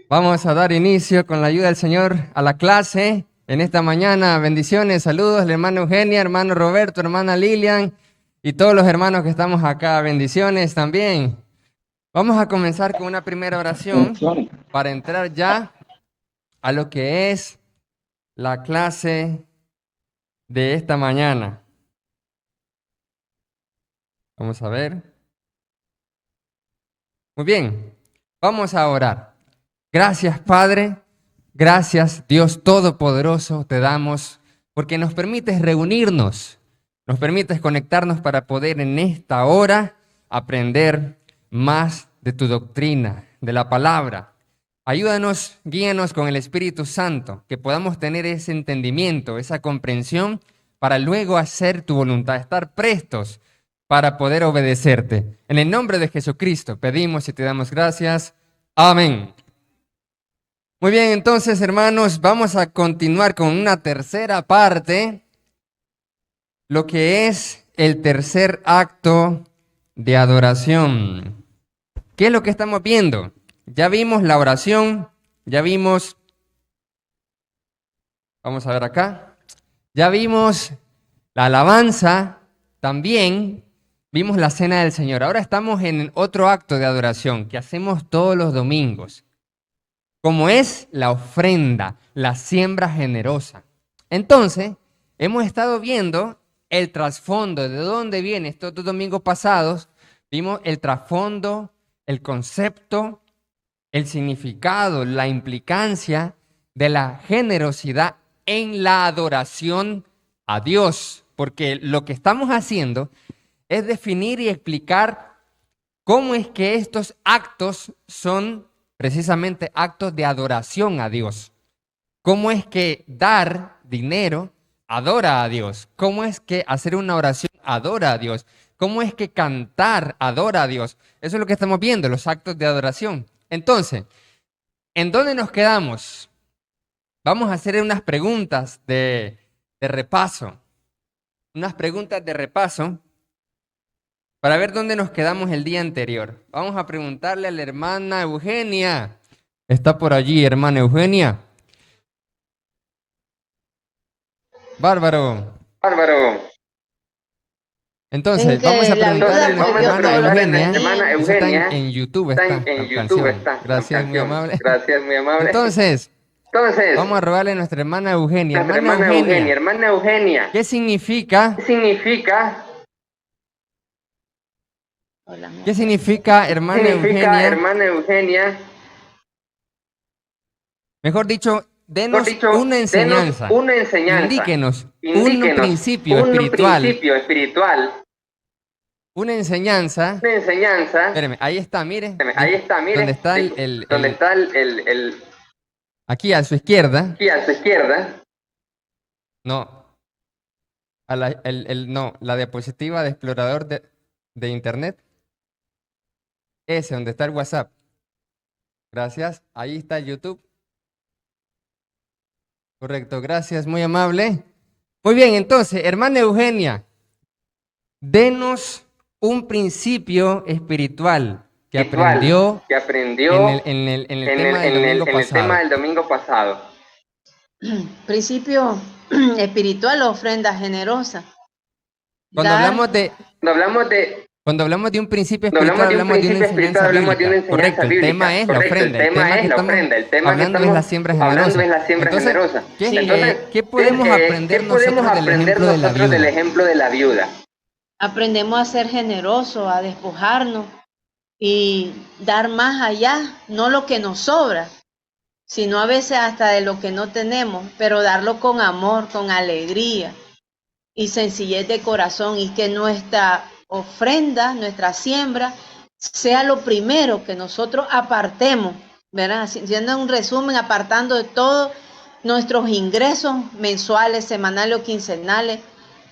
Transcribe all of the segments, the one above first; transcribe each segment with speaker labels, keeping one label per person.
Speaker 1: Vamos a dar inicio con la ayuda del Señor a la clase en esta mañana. Bendiciones, saludos, la hermana Eugenia, hermano Roberto, hermana Lilian y todos los hermanos que estamos acá. Bendiciones también. Vamos a comenzar con una primera oración para entrar ya a lo que es la clase de esta mañana. Vamos a ver. Muy bien, vamos a orar. Gracias, Padre. Gracias, Dios Todopoderoso, te damos porque nos permites reunirnos, nos permites conectarnos para poder en esta hora aprender más de tu doctrina, de la palabra. Ayúdanos, guíanos con el Espíritu Santo, que podamos tener ese entendimiento, esa comprensión, para luego hacer tu voluntad, estar prestos para poder obedecerte. En el nombre de Jesucristo pedimos y te damos gracias. Amén. Muy bien, entonces, hermanos, vamos a continuar con una tercera parte, lo que es el tercer acto de adoración. ¿Qué es lo que estamos viendo? Ya vimos la oración, ya vimos, vamos a ver acá, ya vimos la alabanza, también vimos la cena del Señor. Ahora estamos en otro acto de adoración que hacemos todos los domingos, como es la ofrenda, la siembra generosa. Entonces, hemos estado viendo el trasfondo, de dónde viene. Estos 2 domingos pasados vimos el trasfondo, el concepto, el significado, la implicancia de la generosidad en la adoración a Dios. Porque lo que estamos haciendo es definir y explicar cómo es que estos actos son precisamente actos de adoración a Dios. ¿Cómo es que dar dinero adora a Dios? ¿Cómo es que hacer una oración adora a Dios? ¿Cómo es que cantar adora a Dios? Eso es lo que estamos viendo, los actos de adoración. Entonces, ¿en dónde nos quedamos? Vamos a hacer unas preguntas de repaso. Unas preguntas de repaso para ver dónde nos quedamos el día anterior. Vamos a preguntarle a la hermana Eugenia. ¿Está por allí, hermana Eugenia? Bárbaro. Entonces, vamos a preguntarle a nuestra hermana Eugenia. Eso está en YouTube, está la canción. Gracias, muy amable. Entonces, vamos a robarle a nuestra hermana Eugenia.
Speaker 2: Hermana Eugenia,
Speaker 1: ¿Qué significa? ¿Qué significa, hermana
Speaker 2: Eugenia?
Speaker 1: Mejor dicho, denos una enseñanza. Indíquenos un principio espiritual. Una enseñanza. Espérame, ahí está, mire.
Speaker 2: Ahí está, mire.
Speaker 1: ¿Dónde está
Speaker 2: ¿Dónde está el
Speaker 1: aquí a su izquierda?
Speaker 2: Aquí a su izquierda.
Speaker 1: No. No, la diapositiva de explorador de internet. Ese, donde está el WhatsApp. Gracias. Ahí está YouTube. Correcto, gracias, muy amable. Muy bien, entonces, hermana Eugenia, denos un principio espiritual que aprendió en el tema del domingo pasado.
Speaker 3: Principio espiritual, ofrenda generosa.
Speaker 1: Cuando hablamos de un principio espiritual, hablamos de una enseñanza bíblica. Correcto, el tema es la ofrenda. El tema que estamos hablando es la siembra generosa. Entonces, ¿qué podemos aprender nosotros del ejemplo de la viuda?
Speaker 3: Aprendemos a ser generosos, a despojarnos y dar más allá, no lo que nos sobra, sino a veces hasta de lo que no tenemos, pero darlo con amor, con alegría y sencillez de corazón, y que nuestra ofrenda, nuestra siembra, sea lo primero que nosotros apartemos, ¿verdad? Haciendo un resumen, apartando de todos nuestros ingresos mensuales, semanales o quincenales,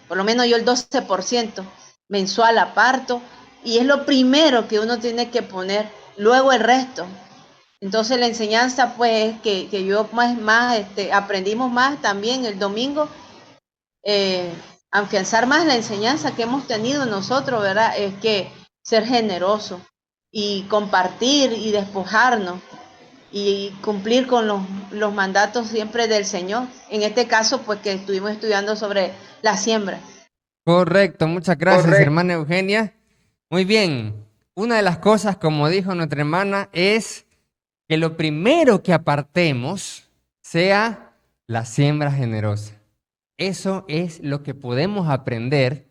Speaker 3: por lo menos yo el 12% mensual aparto, y es lo primero que uno tiene que poner, luego el resto. Entonces la enseñanza pues que yo aprendimos más también el domingo, afianzar más la enseñanza que hemos tenido nosotros, ¿verdad? Es que ser generoso y compartir y despojarnos y cumplir con los mandatos siempre del Señor. En este caso, pues que estuvimos estudiando sobre la siembra.
Speaker 1: Correcto, muchas gracias,
Speaker 2: Correcto.
Speaker 1: hermana Eugenia. Muy bien, una de las cosas, como dijo nuestra hermana, es que lo primero que apartemos sea la siembra generosa. Eso es lo que podemos aprender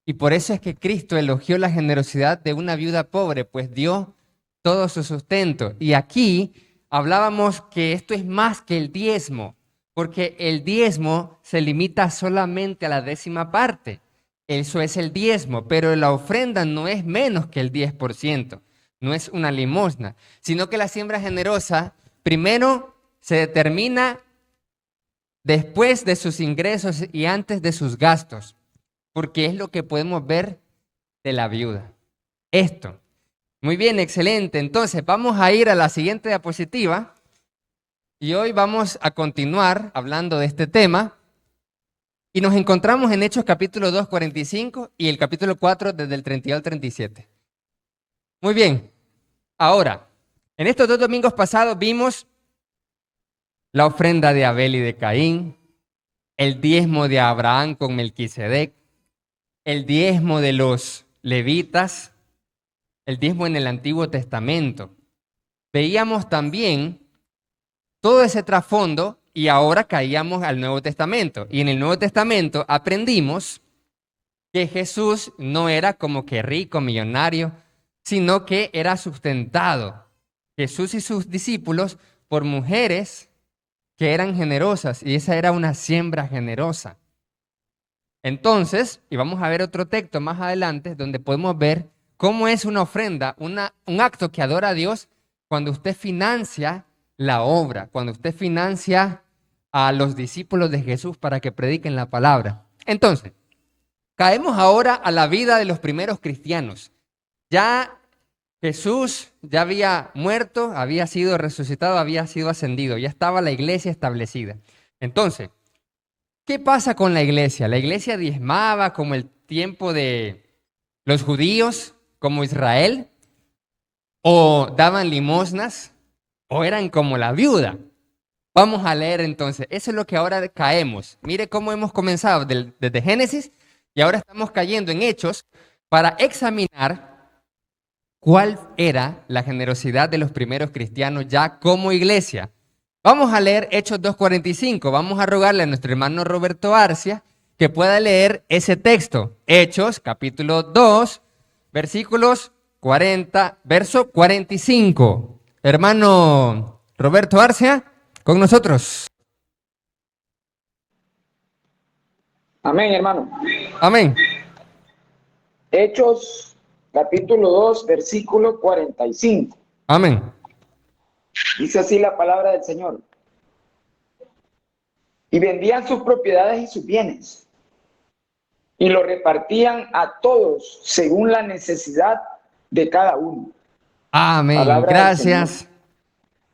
Speaker 1: y por eso es que Cristo elogió la generosidad de una viuda pobre, pues dio todo su sustento. Y aquí hablábamos que esto es más que el diezmo, porque el diezmo se limita solamente a la 10ª parte. Eso es el diezmo, pero la ofrenda no es menos que el 10%, no es una limosna, sino que la siembra generosa primero se determina después de sus ingresos y antes de sus gastos, porque es lo que podemos ver de la viuda. Esto. Muy bien, excelente. Entonces vamos a ir a la siguiente diapositiva y hoy vamos a continuar hablando de este tema. Y nos encontramos en Hechos capítulo 2, 45 y el capítulo 4 desde el 32 al 37. Muy bien, ahora, en estos 2 domingos pasados vimos la ofrenda de Abel y de Caín, el diezmo de Abraham con Melquisedec, el diezmo de los levitas, el diezmo en el Antiguo Testamento. Veíamos también todo ese trasfondo. Y ahora caíamos al Nuevo Testamento. Y en el Nuevo Testamento aprendimos que Jesús no era como que rico, millonario, sino que era sustentado. Jesús y sus discípulos por mujeres que eran generosas. Y esa era una siembra generosa. Entonces, y vamos a ver otro texto más adelante, donde podemos ver cómo es una ofrenda, un acto que adora a Dios cuando usted financia la obra, cuando usted financia a los discípulos de Jesús para que prediquen la palabra. Entonces, caemos ahora a la vida de los primeros cristianos. Ya Jesús ya había muerto, había sido resucitado, había sido ascendido, ya estaba la iglesia establecida. Entonces, ¿qué pasa con la iglesia? La iglesia diezmaba como el tiempo de los judíos, como Israel, o daban limosnas, o eran como la viuda. Vamos a leer entonces. Eso es lo que ahora caemos. Mire cómo hemos comenzado desde Génesis y ahora estamos cayendo en Hechos para examinar cuál era la generosidad de los primeros cristianos ya como iglesia. Vamos a leer Hechos 2:45. Vamos a rogarle a nuestro hermano Roberto Arcia que pueda leer ese texto. Hechos capítulo 2, versículos 40, verso 45. Hermano Roberto Arcia, con nosotros.
Speaker 4: Amén, hermano.
Speaker 1: Amén.
Speaker 4: Hechos, capítulo 2, versículo 45.
Speaker 1: Amén.
Speaker 4: Dice así la palabra del Señor. Y vendían sus propiedades y sus bienes, y lo repartían a todos según la necesidad de cada uno.
Speaker 1: Amén.
Speaker 4: Palabra del
Speaker 1: Gracias.
Speaker 4: Señor.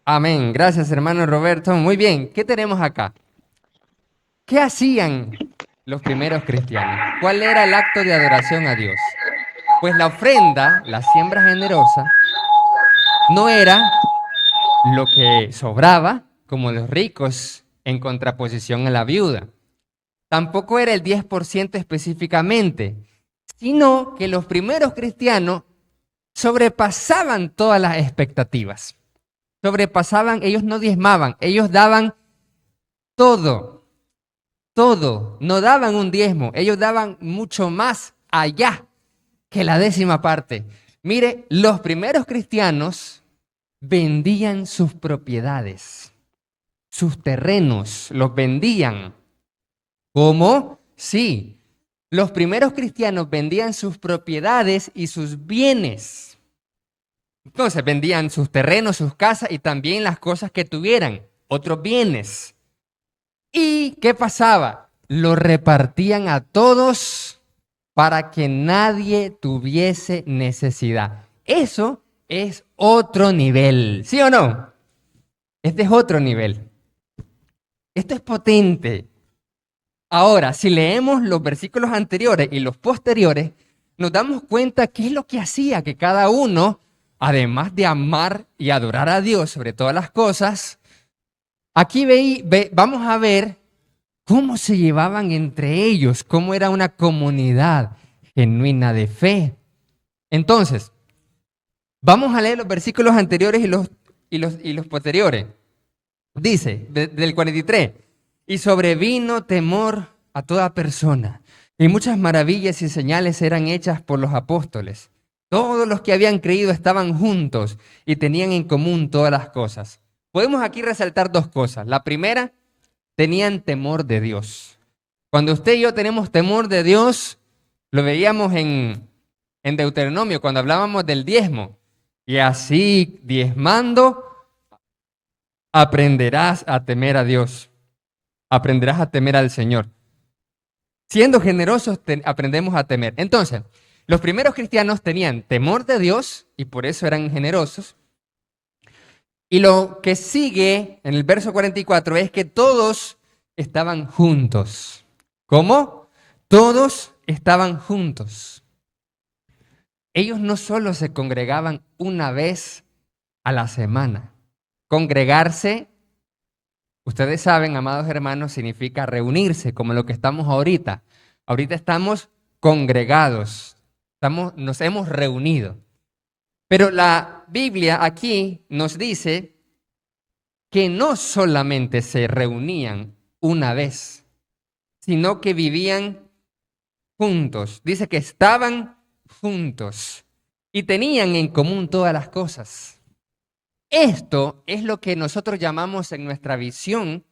Speaker 1: Amén. Gracias, hermano Roberto. Muy bien. ¿Qué tenemos acá? ¿Qué hacían los primeros cristianos? ¿Cuál era el acto de adoración a Dios? Pues la ofrenda, la siembra generosa, no era lo que sobraba, como los ricos, en contraposición a la viuda. Tampoco era el 10% específicamente, sino que los primeros cristianos sobrepasaban todas las expectativas. Sobrepasaban, ellos no diezmaban, ellos daban todo, no daban un diezmo, ellos daban mucho más allá que la 10ª parte. Mire, los primeros cristianos vendían sus propiedades, sus terrenos, los vendían. ¿Cómo? Sí, los primeros cristianos vendían sus propiedades y sus bienes. Entonces vendían sus terrenos, sus casas y también las cosas que tuvieran, otros bienes. ¿Y qué pasaba? Lo repartían a todos para que nadie tuviese necesidad. Eso es otro nivel, ¿sí o no? Este es otro nivel. Esto es potente. Ahora, si leemos los versículos anteriores y los posteriores, nos damos cuenta qué es lo que hacía que cada uno además de amar y adorar a Dios sobre todas las cosas, aquí vamos a ver cómo se llevaban entre ellos, cómo era una comunidad genuina de fe. Entonces, vamos a leer los versículos anteriores y los posteriores. Dice, del 43, y sobrevino temor a toda persona, y muchas maravillas y señales eran hechas por los apóstoles. Todos los que habían creído estaban juntos y tenían en común todas las cosas. Podemos aquí resaltar dos cosas. La primera, tenían temor de Dios. Cuando usted y yo tenemos temor de Dios, lo veíamos en Deuteronomio, cuando hablábamos del diezmo. Y así, diezmando, aprenderás a temer a Dios. Aprenderás a temer al Señor. Siendo generosos, aprendemos a temer. Entonces, los primeros cristianos tenían temor de Dios y por eso eran generosos. Y lo que sigue en el verso 44 es que todos estaban juntos. ¿Cómo? Todos estaban juntos. Ellos no solo se congregaban una vez a la semana. Congregarse, ustedes saben, amados hermanos, significa reunirse, como lo que estamos ahorita. Ahorita estamos congregados, nos hemos reunido. Pero la Biblia aquí nos dice que no solamente se reunían una vez, sino que vivían juntos. Dice que estaban juntos y tenían en común todas las cosas. Esto es lo que nosotros llamamos en nuestra visión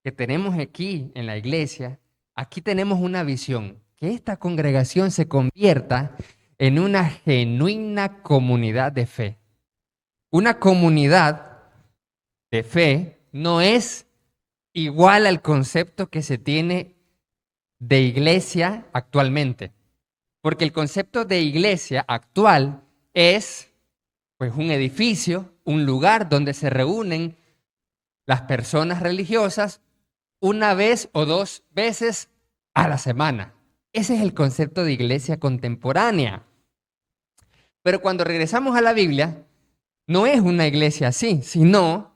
Speaker 1: que tenemos aquí en la iglesia. Aquí tenemos una visión, que esta congregación se convierta en una genuina comunidad de fe. Una comunidad de fe no es igual al concepto que se tiene de iglesia actualmente. Porque el concepto de iglesia actual es pues un edificio, un lugar donde se reúnen las personas religiosas una vez o dos veces a la semana. Ese es el concepto de iglesia contemporánea. Pero cuando regresamos a la Biblia, no es una iglesia así, sino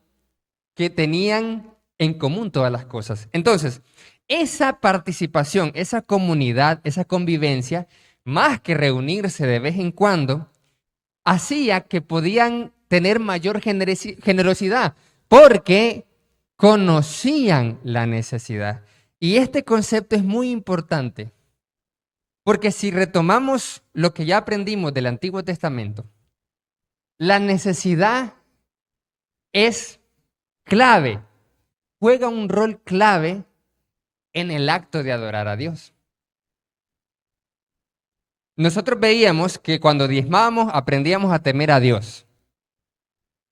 Speaker 1: que tenían en común todas las cosas. Entonces, esa participación, esa comunidad, esa convivencia, más que reunirse de vez en cuando, hacía que podían tener mayor generosidad, porque conocían la necesidad. Y este concepto es muy importante, porque si retomamos lo que ya aprendimos del Antiguo Testamento, la necesidad es clave, juega un rol clave en el acto de adorar a Dios. Nosotros veíamos que cuando diezmábamos aprendíamos a temer a Dios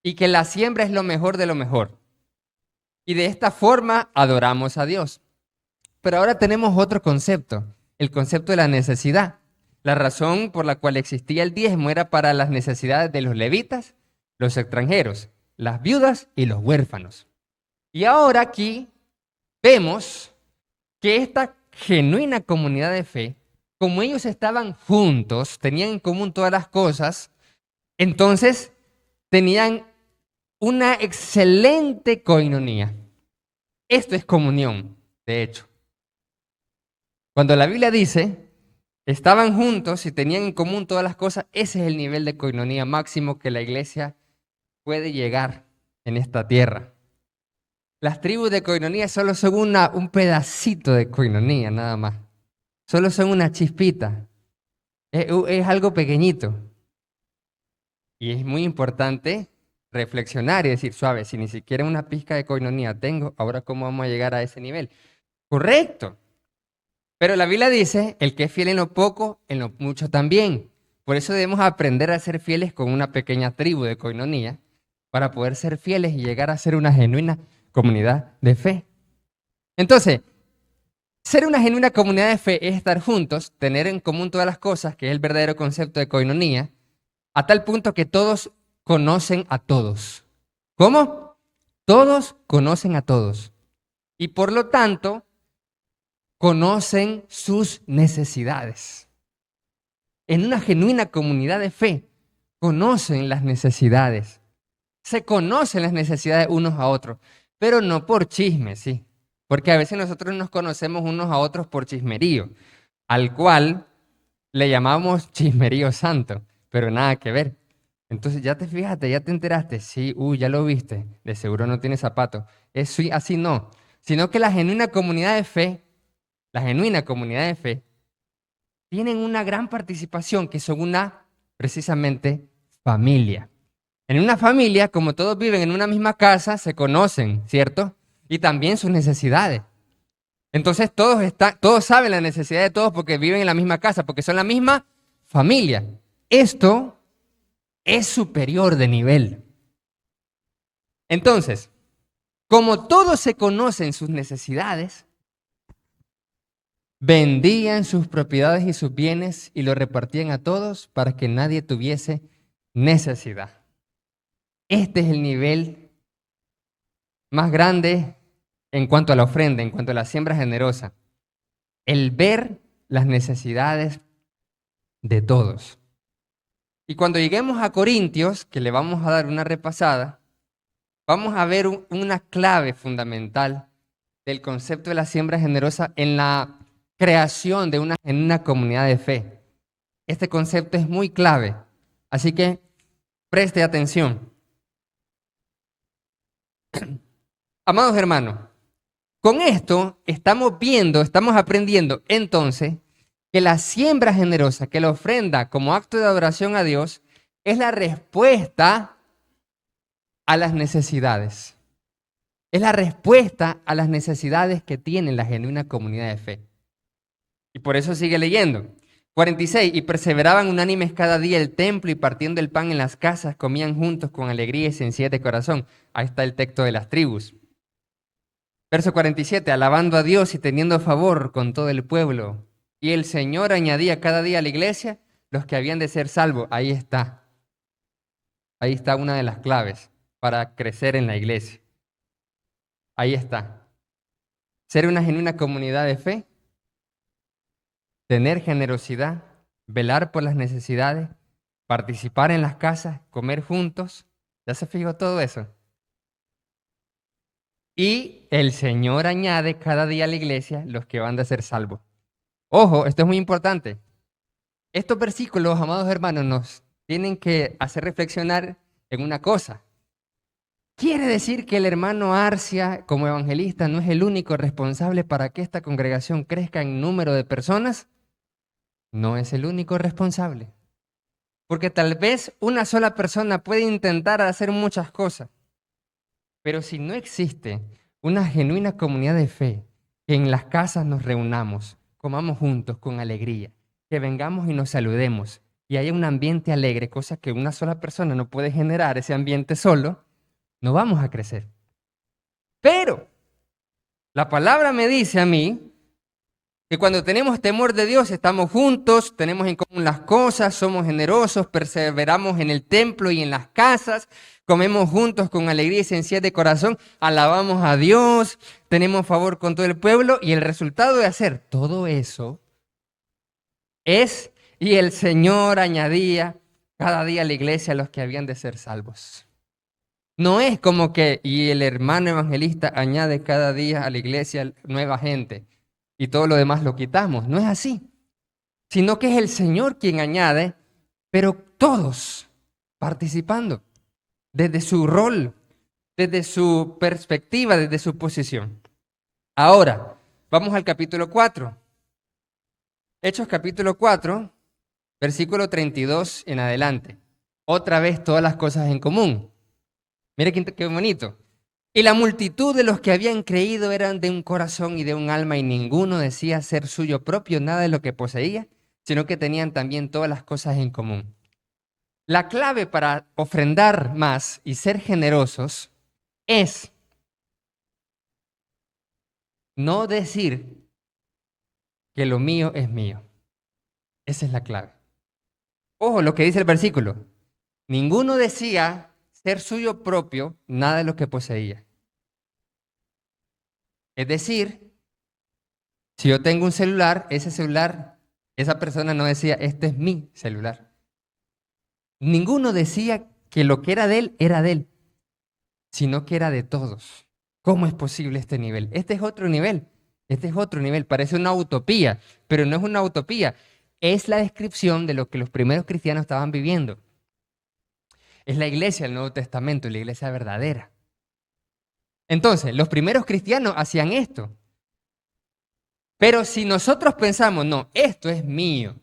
Speaker 1: y que la siembra es lo mejor de lo mejor. Y de esta forma adoramos a Dios. Pero ahora tenemos otro concepto, el concepto de la necesidad. La razón por la cual existía el diezmo era para las necesidades de los levitas, los extranjeros, las viudas y los huérfanos. Y ahora aquí vemos que esta genuina comunidad de fe, como ellos estaban juntos, tenían en común todas las cosas, entonces tenían una excelente koinonía. Esto es comunión, de hecho. Cuando la Biblia dice, estaban juntos y tenían en común todas las cosas, ese es el nivel de koinonía máximo que la iglesia puede llegar en esta tierra. Las tribus de koinonía solo son un pedacito de koinonía, nada más. Solo son una chispita. Es algo pequeñito. Y es muy importante reflexionar y decir, suave, si ni siquiera una pizca de koinonía tengo, ahora ¿cómo vamos a llegar a ese nivel? Correcto. Pero la Biblia dice, el que es fiel en lo poco, en lo mucho también. Por eso debemos aprender a ser fieles con una pequeña tribu de koinonía para poder ser fieles y llegar a ser una genuina comunidad de fe. Entonces, ser una genuina comunidad de fe es estar juntos, tener en común todas las cosas, que es el verdadero concepto de koinonía, a tal punto que todos conocen a todos. ¿Cómo? Todos conocen a todos. Y por lo tanto, conocen sus necesidades. En una genuina comunidad de fe, conocen las necesidades. Se conocen las necesidades unos a otros, pero no por chisme, ¿sí? Porque a veces nosotros nos conocemos unos a otros por chismerío, al cual le llamamos chismerío santo, pero nada que ver. Entonces ya te fijaste, ya te enteraste, sí, ya lo viste, de seguro no tiene zapatos. Así no, sino que la genuina comunidad de fe, tienen una gran participación que son precisamente, familia. En una familia, como todos viven en una misma casa, se conocen, ¿cierto? Y también sus necesidades. Entonces todos saben la necesidad de todos porque viven en la misma casa, porque son la misma familia. Esto es superior de nivel. Entonces, como todos se conocen sus necesidades, vendían sus propiedades y sus bienes y lo repartían a todos para que nadie tuviese necesidad. Este es el nivel más grande en cuanto a la ofrenda, en cuanto a la siembra generosa. El ver las necesidades de todos. Y cuando lleguemos a Corintios, que le vamos a dar una repasada, vamos a ver una clave fundamental del concepto de la siembra generosa en la creación de en una comunidad de fe. Este concepto es muy clave, así que preste atención. Amados hermanos, con esto estamos aprendiendo entonces que la siembra generosa, que la ofrenda como acto de adoración a Dios, es la respuesta a las necesidades. Es la respuesta a las necesidades que tiene la genuina comunidad de fe. Y por eso sigue leyendo. 46, y perseveraban unánimes cada día el templo y partiendo el pan en las casas, comían juntos con alegría y sencillez de corazón. Ahí está el texto de las tribus. Verso 47, alabando a Dios y teniendo favor con todo el pueblo. Y el Señor añadía cada día a la iglesia los que habían de ser salvos. Ahí está. Ahí está una de las claves para crecer en la iglesia. Ahí está. Ser una genuina comunidad de fe, tener generosidad, velar por las necesidades, participar en las casas, comer juntos. ¿Ya se fijó todo eso? Y el Señor añade cada día a la iglesia los que van de ser salvos. Ojo, esto es muy importante. Estos versículos, amados hermanos, nos tienen que hacer reflexionar en una cosa. ¿Quiere decir que el hermano Arcia, como evangelista, no es el único responsable para que esta congregación crezca en número de personas? No es el único responsable. Porque tal vez una sola persona puede intentar hacer muchas cosas. Pero si no existe una genuina comunidad de fe, que en las casas nos reunamos, comamos juntos con alegría, que vengamos y nos saludemos y haya un ambiente alegre, cosa que una sola persona no puede generar ese ambiente solo, no vamos a crecer. Pero la palabra me dice a mí que cuando tenemos temor de Dios, estamos juntos, tenemos en común las cosas, somos generosos, perseveramos en el templo y en las casas, comemos juntos con alegría y sencillez de corazón, alabamos a Dios, tenemos favor con todo el pueblo y el resultado de hacer todo eso es, y el Señor añadía cada día a la iglesia a los que habían de ser salvos. No es como que, y el hermano evangelista añade cada día a la iglesia nueva gente y todo lo demás lo quitamos. No es así, sino que es el Señor quien añade, pero todos participando desde su rol, desde su perspectiva, desde su posición. Ahora, vamos al capítulo 4. Hechos capítulo 4, versículo 32 en adelante. Otra vez todas las cosas en común. Mire qué bonito. Y la multitud de los que habían creído eran de un corazón y de un alma, y ninguno decía ser suyo propio nada de lo que poseía, sino que tenían también todas las cosas en común. La clave para ofrendar más y ser generosos es no decir que lo mío es mío. Esa es la clave. Ojo lo que dice el versículo. Ninguno decía ser suyo propio nada de lo que poseía. Es decir, si yo tengo un celular, ese celular, esa persona no decía, este es mi celular. Ninguno decía que lo que era de él, sino que era de todos. ¿Cómo es posible este nivel? Este es otro nivel. Este es otro nivel. Parece una utopía, pero no es una utopía. Es la descripción de lo que los primeros cristianos estaban viviendo. Es la iglesia del Nuevo Testamento, la iglesia verdadera. Entonces, los primeros cristianos hacían esto. Pero si nosotros pensamos, no, esto es mío,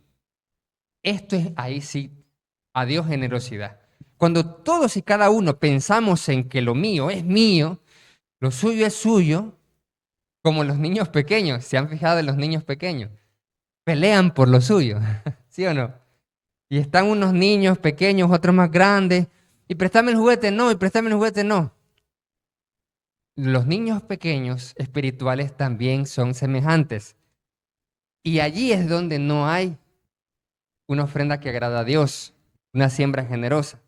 Speaker 1: esto es, ahí sí, adiós generosidad. Cuando todos y cada uno pensamos en que lo mío es mío, lo suyo es suyo, como los niños pequeños, ¿se han fijado en los niños pequeños? Pelean por lo suyo, ¿sí o no? Y están unos niños pequeños, otros más grandes, y préstame el juguete, no, y préstame el juguete, no. Los niños pequeños espirituales también son semejantes. Y allí es donde no hay una ofrenda que agrada a Dios, una siembra generosa.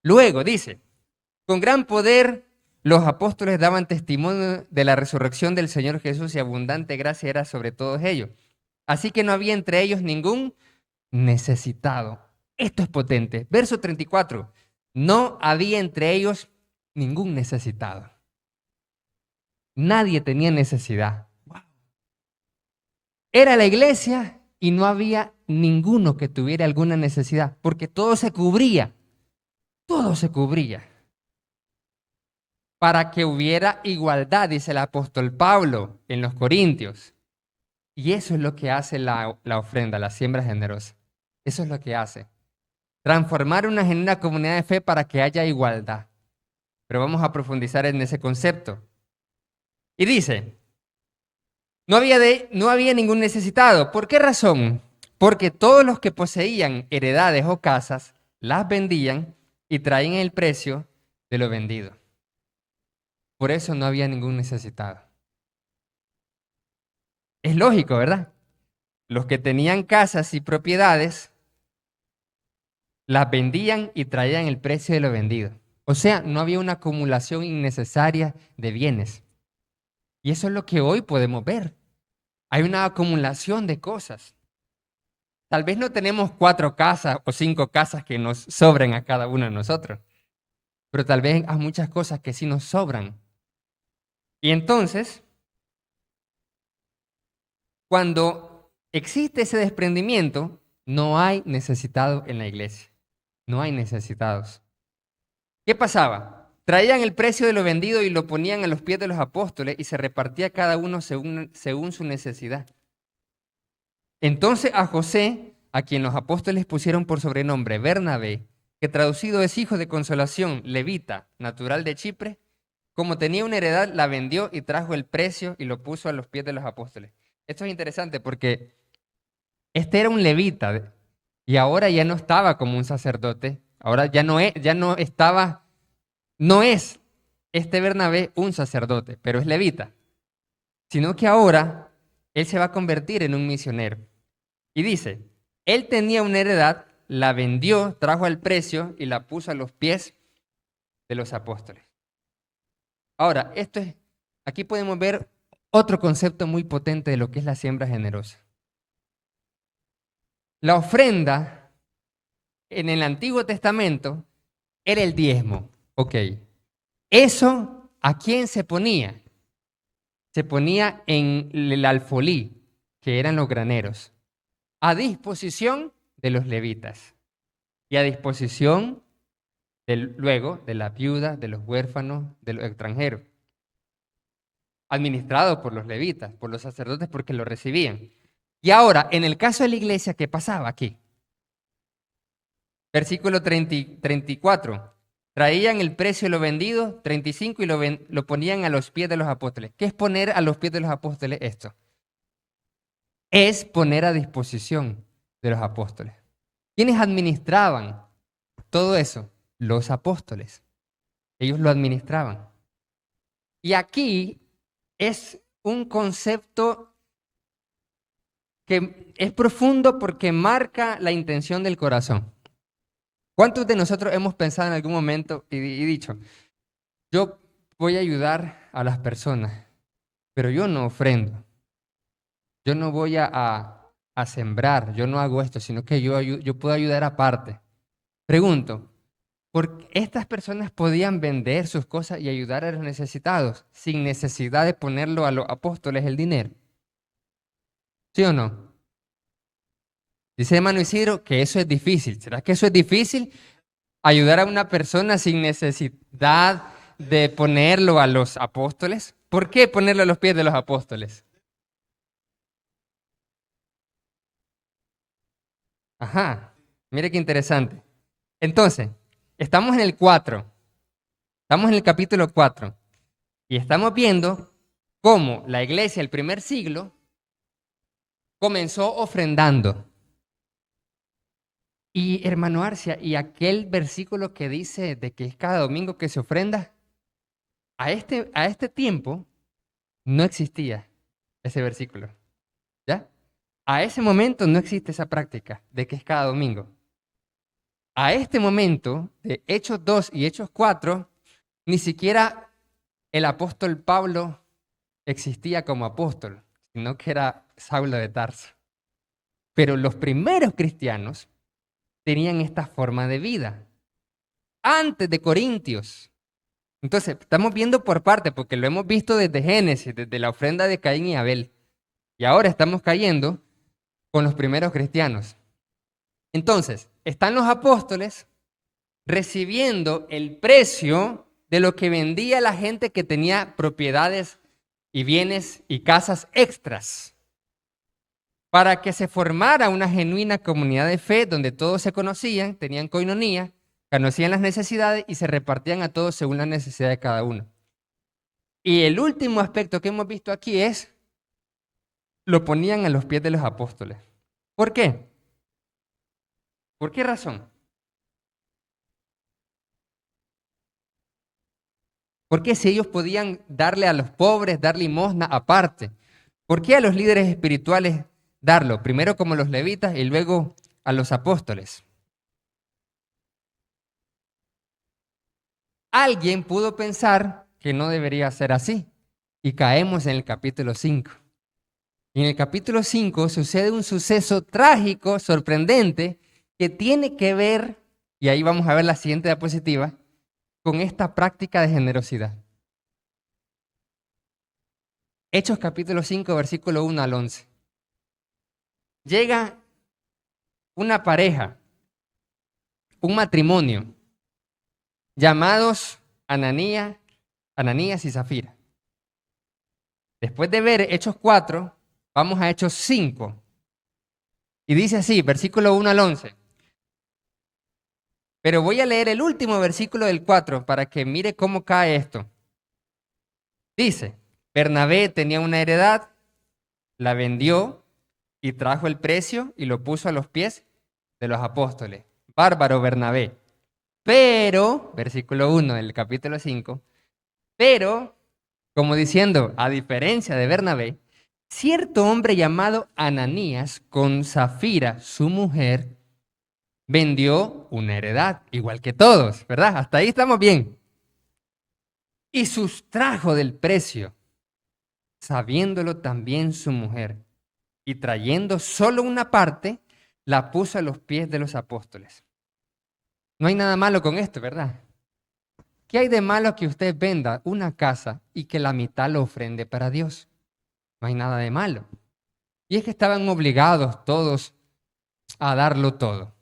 Speaker 1: Luego dice, con gran poder los apóstoles daban testimonio de la resurrección del Señor Jesús y abundante gracia era sobre todos ellos. Así que no había entre ellos ningún necesitado. Esto es potente. Verso 34. No había entre ellos ningún necesitado. Nadie tenía necesidad. Era la iglesia y no había ninguno que tuviera alguna necesidad, porque todo se cubría. Todo se cubría. Para que hubiera igualdad, dice el apóstol Pablo en los Corintios. Y eso es lo que hace la ofrenda, la siembra generosa. Eso es lo que hace. Transformar en una comunidad de fe para que haya igualdad. Pero vamos a profundizar en ese concepto. Y dice, no había ningún necesitado. ¿Por qué razón? Porque todos los que poseían heredades o casas las vendían y traían el precio de lo vendido. Por eso no había ningún necesitado. Es lógico, ¿verdad? Los que tenían casas y propiedades las vendían y traían el precio de lo vendido. O sea, no había una acumulación innecesaria de bienes. Y eso es lo que hoy podemos ver. Hay una acumulación de cosas. Tal vez no tenemos 4 casas o 5 casas que nos sobren a cada uno de nosotros, pero tal vez hay muchas cosas que sí nos sobran. Y entonces, cuando existe ese desprendimiento, no hay necesitados en la iglesia. No hay necesitados. ¿Qué pasaba? Traían el precio de lo vendido y lo ponían a los pies de los apóstoles y se repartía cada uno según su necesidad. Entonces a José, a quien los apóstoles pusieron por sobrenombre Bernabé, que traducido es hijo de consolación, levita, natural de Chipre, como tenía una heredad, la vendió y trajo el precio y lo puso a los pies de los apóstoles. Esto es interesante porque este era un levita y ahora ya no estaba como un sacerdote, ahora no es este Bernabé un sacerdote, pero es levita, sino que ahora él se va a convertir en un misionero. Y dice, él tenía una heredad, la vendió, trajo el precio y la puso a los pies de los apóstoles. Ahora, aquí podemos ver otro concepto muy potente de lo que es la siembra generosa. La ofrenda en el Antiguo Testamento era el diezmo. Ok. ¿Eso a quién se ponía? Se ponía en el alfolí, que eran los graneros, a disposición de los levitas y a disposición luego de la viuda, de los huérfanos, de los extranjeros, administrado por los levitas, por los sacerdotes porque lo recibían. Y ahora, en el caso de la iglesia, ¿qué pasaba aquí? Versículo 34. Traían el precio de lo vendido, 35, y lo ponían a los pies de los apóstoles. ¿Qué es poner a los pies de los apóstoles esto? Es poner a disposición de los apóstoles. ¿Quiénes administraban todo eso? Los apóstoles. Ellos lo administraban. Y aquí es un concepto que es profundo porque marca la intención del corazón. ¿Cuántos de nosotros hemos pensado en algún momento y dicho, yo voy a ayudar a las personas, pero yo no ofrendo, yo no voy a sembrar, yo no hago esto, sino que yo puedo ayudar aparte? Pregunto, ¿por qué estas personas podían vender sus cosas y ayudar a los necesitados sin necesidad de ponerlo a los apóstoles el dinero? ¿Sí o no? Dice hermano Isidro que eso es difícil. ¿Será que eso es difícil? Ayudar a una persona sin necesidad de ponerlo a los apóstoles. ¿Por qué ponerlo a los pies de los apóstoles? Ajá, mire qué interesante. Entonces, estamos en el 4, estamos en el capítulo 4 y estamos viendo cómo la iglesia del primer siglo comenzó ofrendando. Y hermano Arcia, y aquel versículo que dice de que es cada domingo que se ofrenda, a este tiempo no existía ese versículo, ¿ya? A ese momento no existe esa práctica de que es cada domingo. A este momento, de Hechos 2 y Hechos 4, ni siquiera el apóstol Pablo existía como apóstol, sino que era Saulo de Tarso. Pero los primeros cristianos tenían esta forma de vida antes de Corintios. Entonces, estamos viendo por parte, porque lo hemos visto desde Génesis, desde la ofrenda de Caín y Abel. Y ahora estamos cayendo con los primeros cristianos. Entonces, están los apóstoles recibiendo el precio de lo que vendía la gente que tenía propiedades y bienes y casas extras, para que se formara una genuina comunidad de fe donde todos se conocían, tenían coinonía, conocían las necesidades y se repartían a todos según la necesidad de cada uno. Y el último aspecto que hemos visto aquí es, lo ponían a los pies de los apóstoles. ¿Por qué? ¿Por qué razón? ¿Por qué si ellos podían darle a los pobres, dar limosna aparte? ¿Por qué a los líderes espirituales darlo? Primero como los levitas y luego a los apóstoles. Alguien pudo pensar que no debería ser así y caemos en el capítulo 5. Y en el capítulo 5 sucede un suceso trágico, sorprendente, que tiene que ver, y ahí vamos a ver la siguiente diapositiva, con esta práctica de generosidad. Hechos capítulo 5, versículo 1 al 11. Llega una pareja, un matrimonio, llamados Ananías y Zafira. Después de ver Hechos 4, vamos a Hechos 5. Y dice así, versículo 1 al 11. Pero voy a leer el último versículo del 4 para que mire cómo cae esto. Dice, Bernabé tenía una heredad, la vendió y trajo el precio y lo puso a los pies de los apóstoles. Bárbaro Bernabé. Pero, versículo 1 del capítulo 5, pero, como diciendo, a diferencia de Bernabé, cierto hombre llamado Ananías, con Zafira, su mujer, vendió una heredad, igual que todos, ¿verdad? Hasta ahí estamos bien. Y sustrajo del precio, sabiéndolo también su mujer, y trayendo solo una parte, la puso a los pies de los apóstoles. No hay nada malo con esto, ¿verdad? ¿Qué hay de malo que usted venda una casa y que la mitad lo ofrende para Dios? No hay nada de malo. Y es que estaban obligados todos a darlo todo.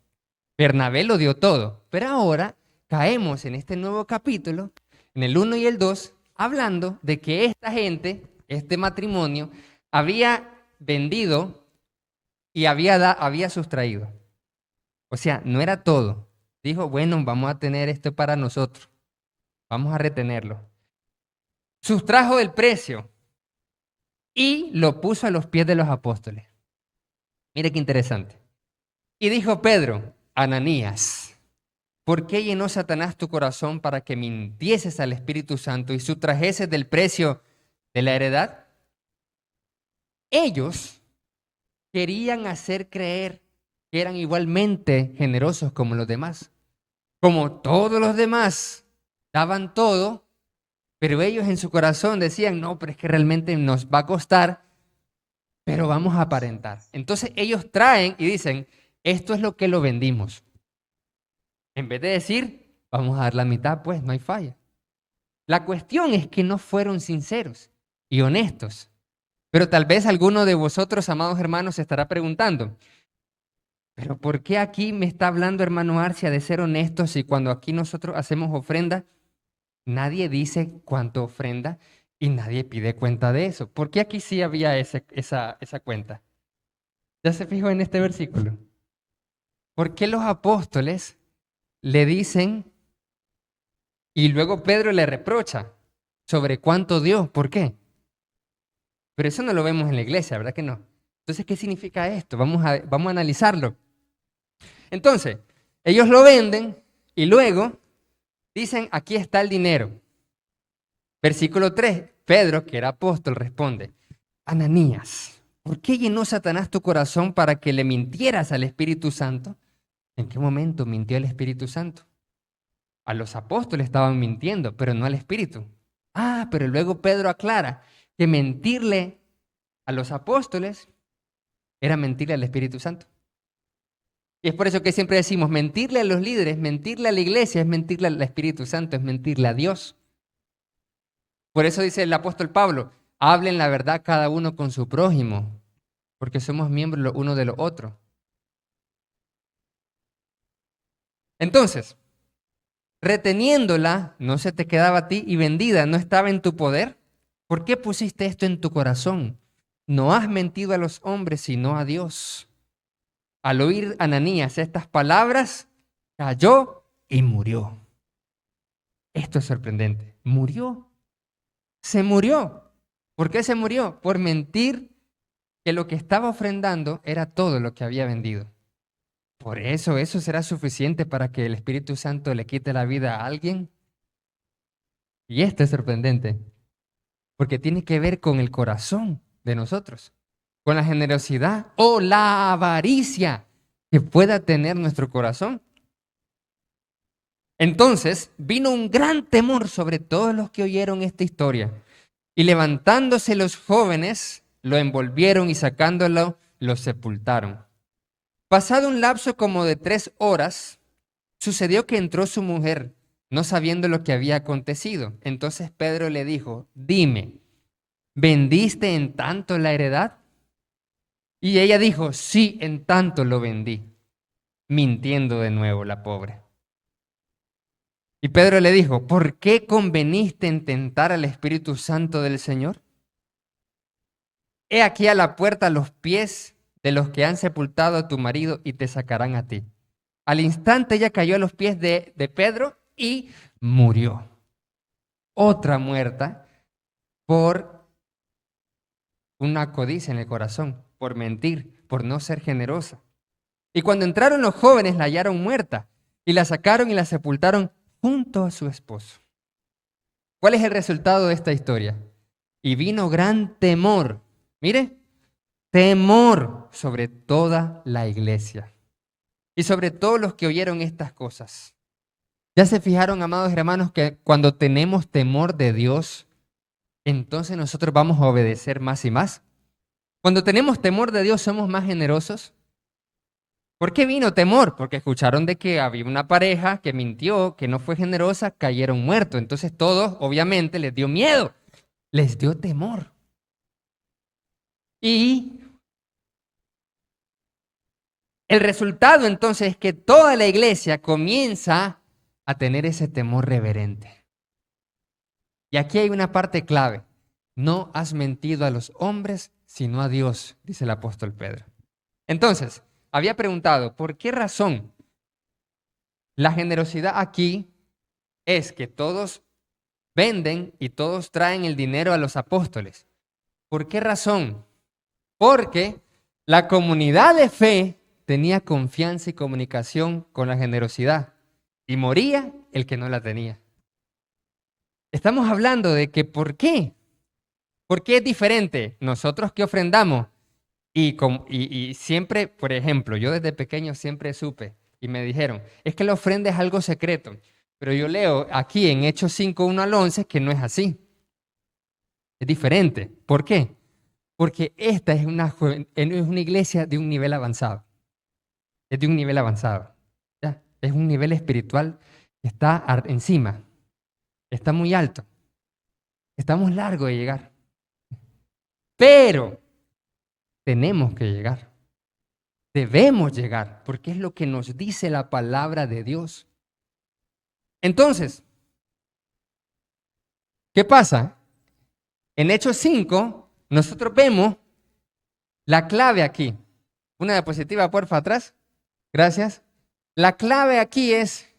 Speaker 1: Bernabé lo dio todo, pero ahora caemos en este nuevo capítulo, en el 1 y el 2, hablando de que esta gente, este matrimonio, había vendido y había sustraído. O sea, no era todo. Dijo, bueno, vamos a tener esto para nosotros. Vamos a retenerlo. Sustrajo del precio y lo puso a los pies de los apóstoles. Mire qué interesante. Y dijo Pedro, Ananías, ¿por qué llenó Satanás tu corazón para que mintieses al Espíritu Santo y sustrajeses del precio de la heredad? Ellos querían hacer creer que eran igualmente generosos como los demás. Como todos los demás daban todo, pero ellos en su corazón decían, no, pero es que realmente nos va a costar, pero vamos a aparentar. Entonces ellos traen y dicen, esto es lo que lo vendimos. En vez de decir, vamos a dar la mitad, pues no hay falla. La cuestión es que no fueron sinceros y honestos. Pero tal vez alguno de vosotros, amados hermanos, se estará preguntando, ¿pero por qué aquí me está hablando hermano Arcia de ser honestos y cuando aquí nosotros hacemos ofrenda, nadie dice cuánto ofrenda y nadie pide cuenta de eso? ¿Por qué aquí sí había esa cuenta? ¿Ya se fijó en este versículo? ¿Por qué los apóstoles le dicen y luego Pedro le reprocha sobre cuánto dio? ¿Por qué? Pero eso no lo vemos en la iglesia, ¿verdad que no? Entonces, ¿qué significa esto? Vamos a analizarlo. Entonces, ellos lo venden y luego dicen, aquí está el dinero. Versículo 3, Pedro, que era apóstol, responde, Ananías, ¿por qué llenó Satanás tu corazón para que le mintieras al Espíritu Santo? ¿En qué momento mintió el Espíritu Santo? A los apóstoles estaban mintiendo, pero no al Espíritu. Pero luego Pedro aclara que mentirle a los apóstoles era mentirle al Espíritu Santo. Y es por eso que siempre decimos, mentirle a los líderes, mentirle a la iglesia, es mentirle al Espíritu Santo, es mentirle a Dios. Por eso dice el apóstol Pablo, hablen la verdad cada uno con su prójimo, porque somos miembros lo uno de lo otro. Entonces, reteniéndola, no se te quedaba a ti y vendida, no estaba en tu poder. ¿Por qué pusiste esto en tu corazón? No has mentido a los hombres, sino a Dios. Al oír Ananías estas palabras, cayó y murió. Esto es sorprendente. Murió. Se murió. ¿Por qué se murió? Por mentir que lo que estaba ofrendando era todo lo que había vendido. Por eso será suficiente para que el Espíritu Santo le quite la vida a alguien. Y esto es sorprendente, porque tiene que ver con el corazón de nosotros, con la generosidad o la avaricia que pueda tener nuestro corazón. Entonces vino un gran temor sobre todos los que oyeron esta historia. Y levantándose los jóvenes, lo envolvieron y sacándolo, lo sepultaron. Pasado un lapso como de 3 horas, sucedió que entró su mujer, no sabiendo lo que había acontecido. Entonces Pedro le dijo, dime, ¿vendiste en tanto la heredad? Y ella dijo, sí, en tanto lo vendí, mintiendo de nuevo la pobre. Y Pedro le dijo, ¿por qué conveniste en tentar al Espíritu Santo del Señor? He aquí a la puerta los pies de los que han sepultado a tu marido y te sacarán a ti. Al instante ella cayó a los pies de Pedro y murió. Otra muerta por una codicia en el corazón, por mentir, por no ser generosa. Y cuando entraron los jóvenes la hallaron muerta y la sacaron y la sepultaron junto a su esposo. ¿Cuál es el resultado de esta historia? Y vino gran temor, mire, temor sobre toda la iglesia y sobre todos los que oyeron estas cosas. ¿Ya se fijaron, amados hermanos, que cuando tenemos temor de Dios, entonces nosotros vamos a obedecer más y más? Cuando tenemos temor de Dios, somos más generosos. ¿Por qué vino temor? Porque escucharon de que había una pareja que mintió, que no fue generosa, cayeron muertos. Entonces todos, obviamente, les dio miedo, les dio temor. Y el resultado entonces es que toda la iglesia comienza a tener ese temor reverente. Y aquí hay una parte clave. No has mentido a los hombres, sino a Dios, dice el apóstol Pedro. Entonces, había preguntado, ¿por qué razón la generosidad aquí es que todos venden y todos traen el dinero a los apóstoles? ¿Por qué razón? Porque la comunidad de fe tenía confianza y comunicación con la generosidad y moría el que no la tenía. Estamos hablando de que ¿por qué? ¿Por qué es diferente nosotros que ofrendamos? Y siempre, por ejemplo, yo desde pequeño siempre supe y me dijeron, es que la ofrenda es algo secreto. Pero yo leo aquí en Hechos 5, 1 al 11 que no es así. Es diferente. ¿Por qué? Porque esta es una iglesia de un nivel avanzado. Es de un nivel avanzado. ¿Ya? es un nivel espiritual que está encima, está muy alto, estamos largos de llegar, pero tenemos que llegar, debemos llegar, porque es lo que nos dice la palabra de Dios. Entonces, ¿qué pasa? En Hechos 5, nosotros vemos la clave aquí. Una diapositiva, porfa, atrás. Gracias. La clave aquí es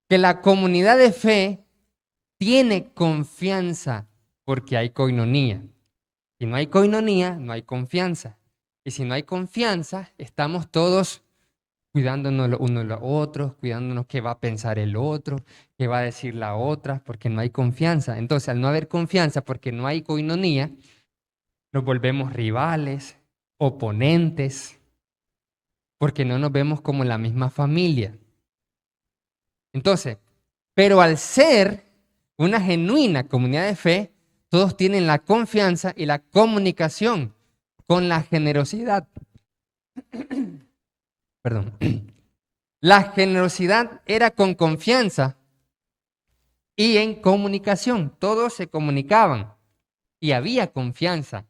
Speaker 1: que la comunidad de fe tiene confianza porque hay coinonía. Si no hay coinonía, no hay confianza. Y si no hay confianza, estamos todos cuidándonos los unos los otros, cuidándonos qué va a pensar el otro, qué va a decir la otra, porque no hay confianza. Entonces, al no haber confianza, porque no hay coinonía, nos volvemos rivales, oponentes, porque no nos vemos como la misma familia. Entonces, pero al ser una genuina comunidad de fe, todos tienen la confianza y la comunicación con la generosidad. Perdón. La generosidad era con confianza y en comunicación. Todos se comunicaban y había confianza.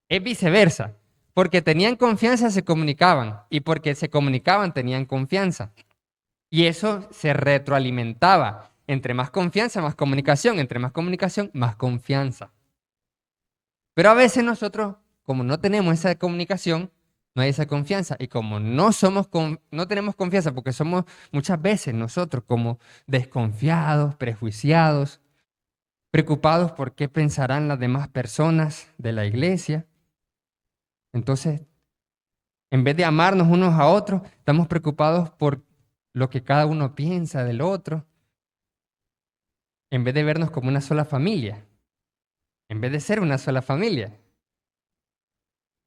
Speaker 1: Es viceversa. Porque tenían confianza se comunicaban y porque se comunicaban tenían confianza. Y eso se retroalimentaba. Entre más confianza, más comunicación. Entre más comunicación, más confianza. Pero a veces nosotros, como no tenemos esa comunicación, no hay esa confianza. Y como no tenemos confianza, porque somos muchas veces nosotros como desconfiados, prejuiciados, preocupados por qué pensarán las demás personas de la iglesia. Entonces, en vez de amarnos unos a otros, estamos preocupados por lo que cada uno piensa del otro, en vez de vernos como una sola familia, en vez de ser una sola familia.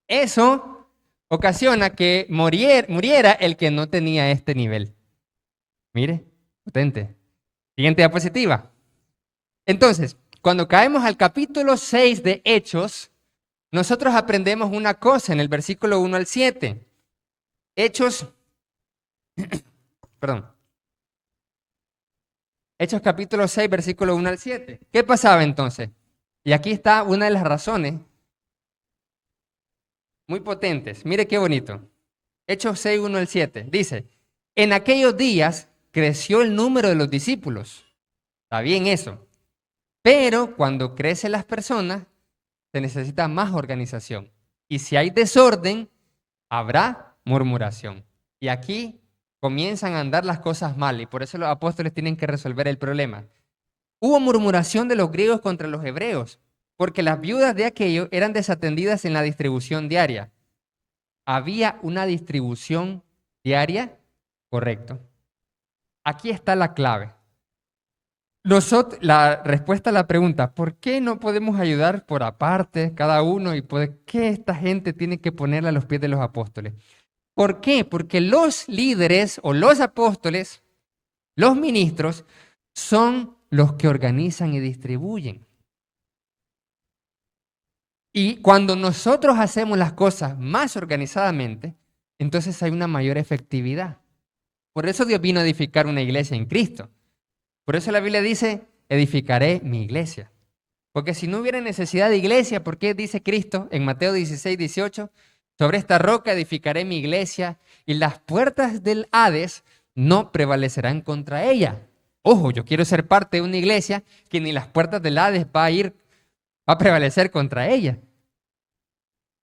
Speaker 1: Eso ocasiona que muriera el que no tenía este nivel. Mire, potente. Siguiente diapositiva. Entonces, cuando caemos al capítulo 6 de Hechos, nosotros aprendemos una cosa en el versículo 1 al 7. Hechos capítulo 6, versículo 1 al 7. ¿Qué pasaba entonces? Y aquí está una de las razones muy potentes. Mire qué bonito. Hechos 6, 1 al 7. Dice, en aquellos días creció el número de los discípulos. Está bien eso. Pero cuando crecen las personas, se necesita más organización. Y si hay desorden, habrá murmuración. Y aquí comienzan a andar las cosas mal y por eso los apóstoles tienen que resolver el problema. Hubo murmuración de los griegos contra los hebreos, porque las viudas de aquellos eran desatendidas en la distribución diaria. ¿Había una distribución diaria? Correcto. Aquí está la clave. La respuesta a la pregunta, ¿por qué no podemos ayudar por aparte cada uno y por qué esta gente tiene que ponerla a los pies de los apóstoles? ¿Por qué? Porque los líderes o los apóstoles, los ministros, son los que organizan y distribuyen. Y cuando nosotros hacemos las cosas más organizadamente, entonces hay una mayor efectividad. Por eso Dios vino a edificar una iglesia en Cristo. Por eso la Biblia dice, edificaré mi iglesia. Porque si no hubiera necesidad de iglesia, ¿por qué dice Cristo en Mateo 16, 18? Sobre esta roca edificaré mi iglesia y las puertas del Hades no prevalecerán contra ella. Ojo, yo quiero ser parte de una iglesia que ni las puertas del Hades va a prevalecer contra ella.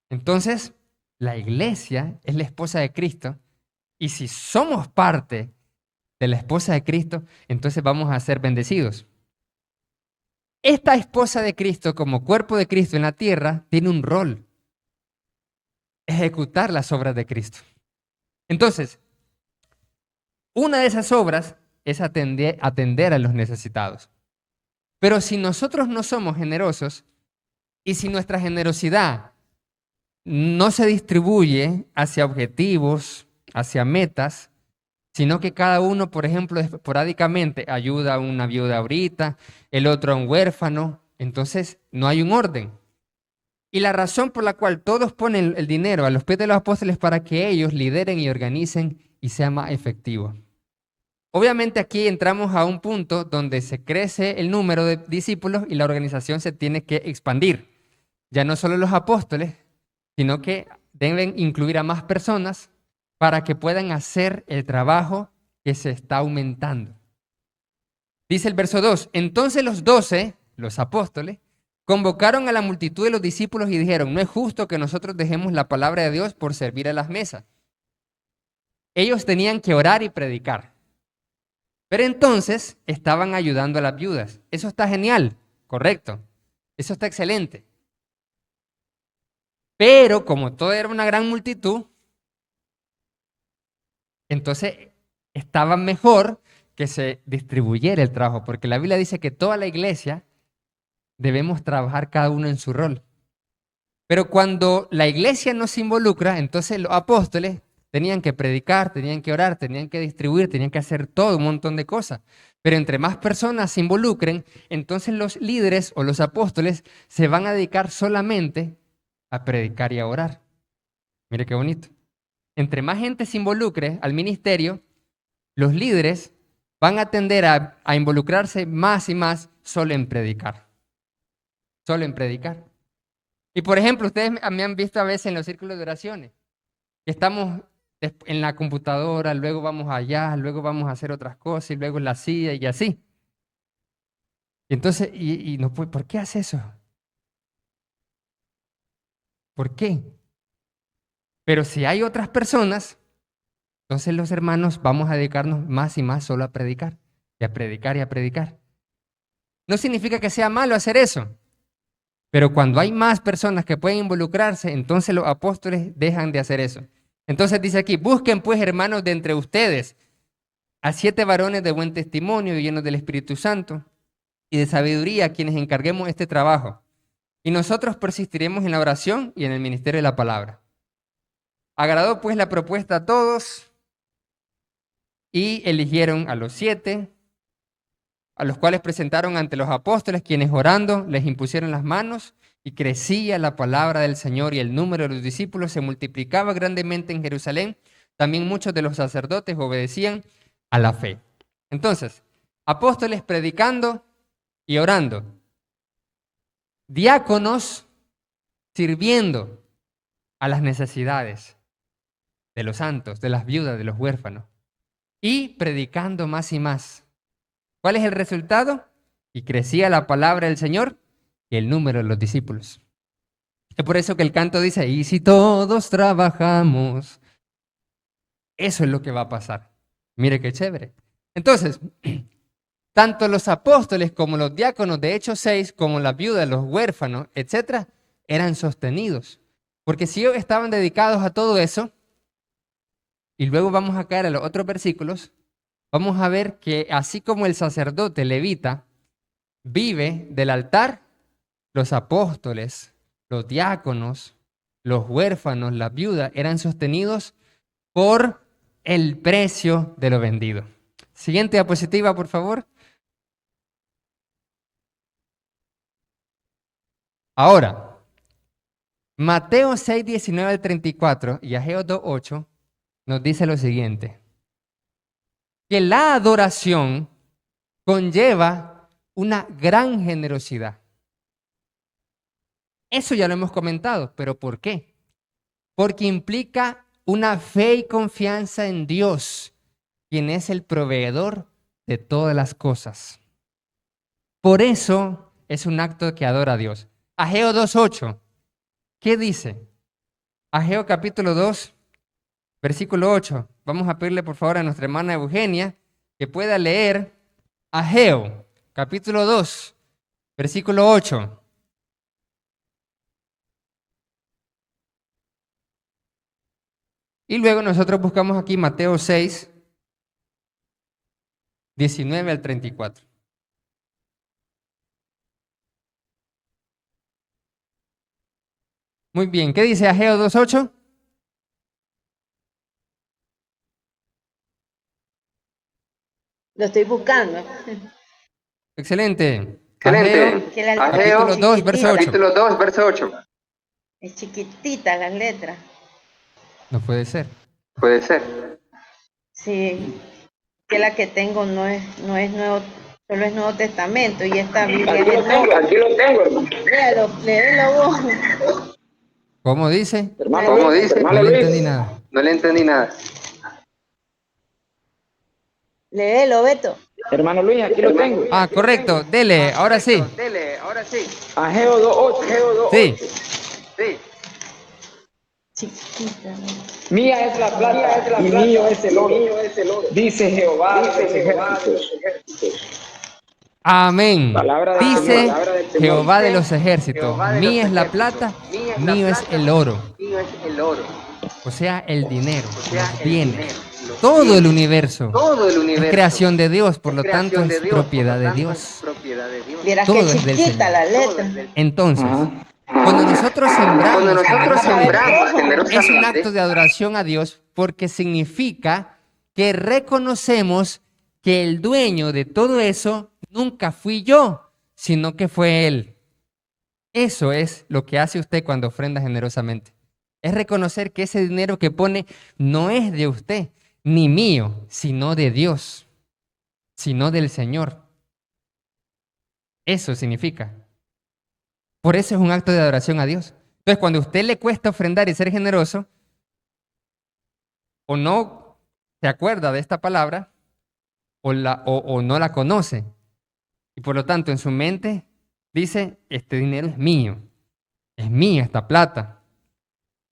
Speaker 1: Entonces, la iglesia es la esposa de Cristo y si somos parte de la esposa de Cristo, entonces vamos a ser bendecidos. Esta esposa de Cristo, como cuerpo de Cristo en la tierra, tiene un rol: ejecutar las obras de Cristo. Entonces, una de esas obras es atender a los necesitados. Pero si nosotros no somos generosos y si nuestra generosidad no se distribuye hacia objetivos, hacia metas, sino que cada uno, por ejemplo, esporádicamente ayuda a una viuda ahorita, el otro a un huérfano, entonces no hay un orden. Y la razón por la cual todos ponen el dinero a los pies de los apóstoles para que ellos lideren y organicen y sea más efectivo. Obviamente aquí entramos a un punto donde se crece el número de discípulos y la organización se tiene que expandir. Ya no solo los apóstoles, sino que deben incluir a más personas para que puedan hacer el trabajo que se está aumentando. Dice el verso 2, entonces los 12, los apóstoles, convocaron a la multitud de los discípulos y dijeron, no es justo que nosotros dejemos la palabra de Dios por servir a las mesas. Ellos tenían que orar y predicar. Pero entonces estaban ayudando a las viudas. Eso está genial, correcto. Eso está excelente. Pero como todo era una gran multitud, entonces estaba mejor que se distribuyera el trabajo, porque la Biblia dice que toda la iglesia debemos trabajar cada uno en su rol. Pero cuando la iglesia no se involucra, entonces los apóstoles tenían que predicar, tenían que orar, tenían que distribuir, tenían que hacer todo un montón de cosas. Pero entre más personas se involucren, entonces los líderes o los apóstoles se van a dedicar solamente a predicar y a orar. Mire qué bonito. Entre más gente se involucre al ministerio, los líderes van a tender a involucrarse más y más solo en predicar. Solo en predicar. Y por ejemplo, ustedes me han visto a veces en los círculos de oraciones, que estamos en la computadora, luego vamos allá, luego vamos a hacer otras cosas, y luego en la silla y así. Y entonces, no, ¿por qué hace eso? ¿Por qué? Pero si hay otras personas, entonces los hermanos vamos a dedicarnos más y más solo a predicar, y a predicar y a predicar. No significa que sea malo hacer eso, pero cuando hay más personas que pueden involucrarse, entonces los apóstoles dejan de hacer eso. Entonces dice aquí, busquen pues hermanos de entre ustedes a 7 varones de buen testimonio y llenos del Espíritu Santo y de sabiduría a quienes encarguemos este trabajo. Y nosotros persistiremos en la oración y en el ministerio de la palabra. Agradó pues la propuesta a todos y eligieron a los 7, a los cuales presentaron ante los apóstoles, quienes orando les impusieron las manos y crecía la palabra del Señor y el número de los discípulos se multiplicaba grandemente en Jerusalén. También muchos de los sacerdotes obedecían a la fe. Entonces, apóstoles predicando y orando. Diáconos sirviendo a las necesidades de los santos, de las viudas, de los huérfanos. Y predicando más y más. ¿Cuál es el resultado? Y crecía la palabra del Señor y el número de los discípulos. Es por eso que el canto dice, y si todos trabajamos, eso es lo que va a pasar. Mire qué chévere. Entonces, tanto los apóstoles como los diáconos de Hechos 6, como las viudas, los huérfanos, etcétera, eran sostenidos. Porque si ellos estaban dedicados a todo eso, y luego vamos a caer a los otros versículos, vamos a ver que así como el sacerdote levita vive del altar, los apóstoles, los diáconos, los huérfanos, las viudas eran sostenidos por el precio de lo vendido. Siguiente diapositiva, por favor. Ahora, Mateo 6, 19 al 34 y Ageo 2, 8 nos dice lo siguiente. Que la adoración conlleva una gran generosidad. Eso ya lo hemos comentado, pero ¿por qué? Porque implica una fe y confianza en Dios, quien es el proveedor de todas las cosas. Por eso es un acto que adora a Dios. Ageo 2:8, ¿qué dice? Ageo capítulo 2, versículo 8. Vamos a pedirle por favor a nuestra hermana Eugenia que pueda leer Ageo capítulo 2, versículo 8. Y luego nosotros buscamos aquí Mateo 6, 19 al 34. Muy bien, ¿qué dice Ageo 2:8?
Speaker 3: Lo estoy buscando.
Speaker 1: Excelente.
Speaker 2: Excelente.
Speaker 1: Ageo,
Speaker 3: Que la
Speaker 2: Ageo,
Speaker 1: capítulo 2, verso 8.
Speaker 2: capítulo 2, verso 8.
Speaker 3: Es chiquitita las letras.
Speaker 1: No puede ser.
Speaker 2: Puede ser.
Speaker 3: Sí, que la que tengo no es nuevo, solo es Nuevo Testamento y esta Biblia es el Nuevo.
Speaker 4: Aquí lo tengo, hermano.
Speaker 3: Léelo vos.
Speaker 1: ¿Cómo dice?
Speaker 4: Hermano
Speaker 2: ¿Cómo
Speaker 4: Luis,
Speaker 2: dice?
Speaker 1: No
Speaker 4: hermano
Speaker 1: le
Speaker 4: Luis.
Speaker 1: entendí nada.
Speaker 2: No le entendí nada.
Speaker 3: Léelo, Beto.
Speaker 4: Hermano Luis, aquí lo tengo.
Speaker 1: Ah, correcto. Dele, ahora sí.
Speaker 2: Dele, ahora sí.
Speaker 4: Ageo 2:8.
Speaker 1: Sí.
Speaker 2: Sí.
Speaker 3: Chiquita.
Speaker 4: Mía es la plata y mío es el oro. Dice Jehová de los ejércitos.
Speaker 1: Amén.
Speaker 4: Palabra del
Speaker 1: Dice
Speaker 4: Señor, palabra del Señor.
Speaker 1: Jehová de los ejércitos.
Speaker 2: Jehová de
Speaker 1: Mía
Speaker 2: los
Speaker 1: es la
Speaker 2: ejércitos.
Speaker 1: plata,
Speaker 2: Mía es la
Speaker 1: mío es
Speaker 2: plata,
Speaker 1: el oro.
Speaker 2: Mío es el oro.
Speaker 1: O sea, el dinero,
Speaker 2: O sea,
Speaker 1: los
Speaker 2: el
Speaker 1: bienes.
Speaker 2: dinero, los
Speaker 1: Todo el
Speaker 2: bienes,
Speaker 1: universo
Speaker 2: todo el universo
Speaker 1: es creación de Dios, por lo
Speaker 2: es
Speaker 1: tanto
Speaker 2: creación de
Speaker 1: es
Speaker 2: Dios, por lo
Speaker 1: propiedad de
Speaker 2: tanto,
Speaker 1: Dios.
Speaker 2: es propiedad de Dios.
Speaker 3: Vieras
Speaker 1: Todo
Speaker 3: que
Speaker 1: es del
Speaker 3: chiquita
Speaker 1: Señor.
Speaker 3: la
Speaker 2: Todo
Speaker 3: letra.
Speaker 2: es del-
Speaker 1: Entonces,
Speaker 4: Ajá.
Speaker 1: cuando nosotros sembramos,
Speaker 2: Cuando nosotros sembramos
Speaker 1: es un
Speaker 2: generosamente,
Speaker 1: acto de adoración a Dios porque significa que reconocemos que el dueño de todo eso nunca fui yo, sino que fue Él. Eso es lo que hace usted cuando ofrenda generosamente. Es reconocer que ese dinero que pone no es de usted, ni mío, sino de Dios, sino del Señor. Eso significa. Por eso es un acto de adoración a Dios. Entonces, cuando a usted le cuesta ofrendar y ser generoso, o no se acuerda de esta palabra, o no la conoce, y por lo tanto en su mente dice, este dinero es mía esta plata.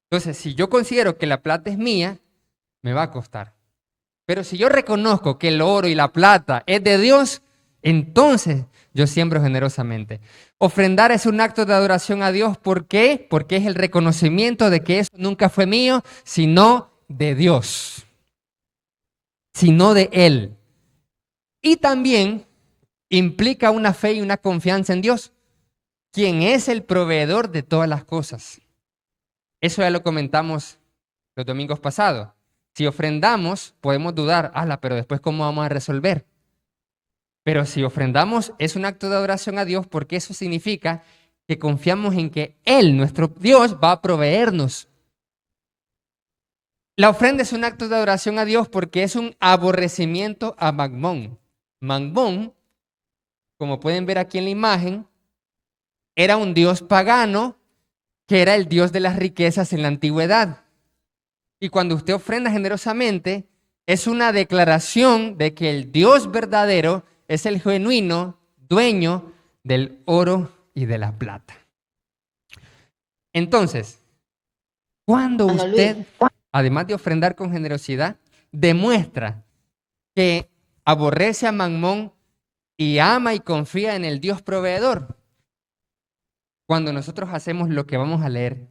Speaker 1: Entonces, si yo considero que la plata es mía, me va a costar. Pero si yo reconozco que el oro y la plata es de Dios, entonces yo siembro generosamente. Ofrendar es un acto de adoración a Dios. ¿Por qué? Porque es el reconocimiento de que eso nunca fue mío, sino de Dios, sino de Él. Y también implica una fe y una confianza en Dios, quien es el proveedor de todas las cosas. Eso ya lo comentamos los domingos pasados. Si ofrendamos, podemos dudar, pero después ¿cómo vamos a resolver? Pero si ofrendamos, es un acto de adoración a Dios porque eso significa que confiamos en que Él, nuestro Dios, va a proveernos. La ofrenda es un acto de adoración a Dios porque es un aborrecimiento a Mamón. Mamón, como pueden ver aquí en la imagen, era un dios pagano que era el dios de las riquezas en la antigüedad. Y cuando usted ofrenda generosamente, es una declaración de que el Dios verdadero es el genuino dueño del oro y de la plata. Entonces, cuando usted, además de ofrendar con generosidad, demuestra que aborrece a Mamón y ama y confía en el Dios proveedor, cuando nosotros hacemos lo que vamos a leer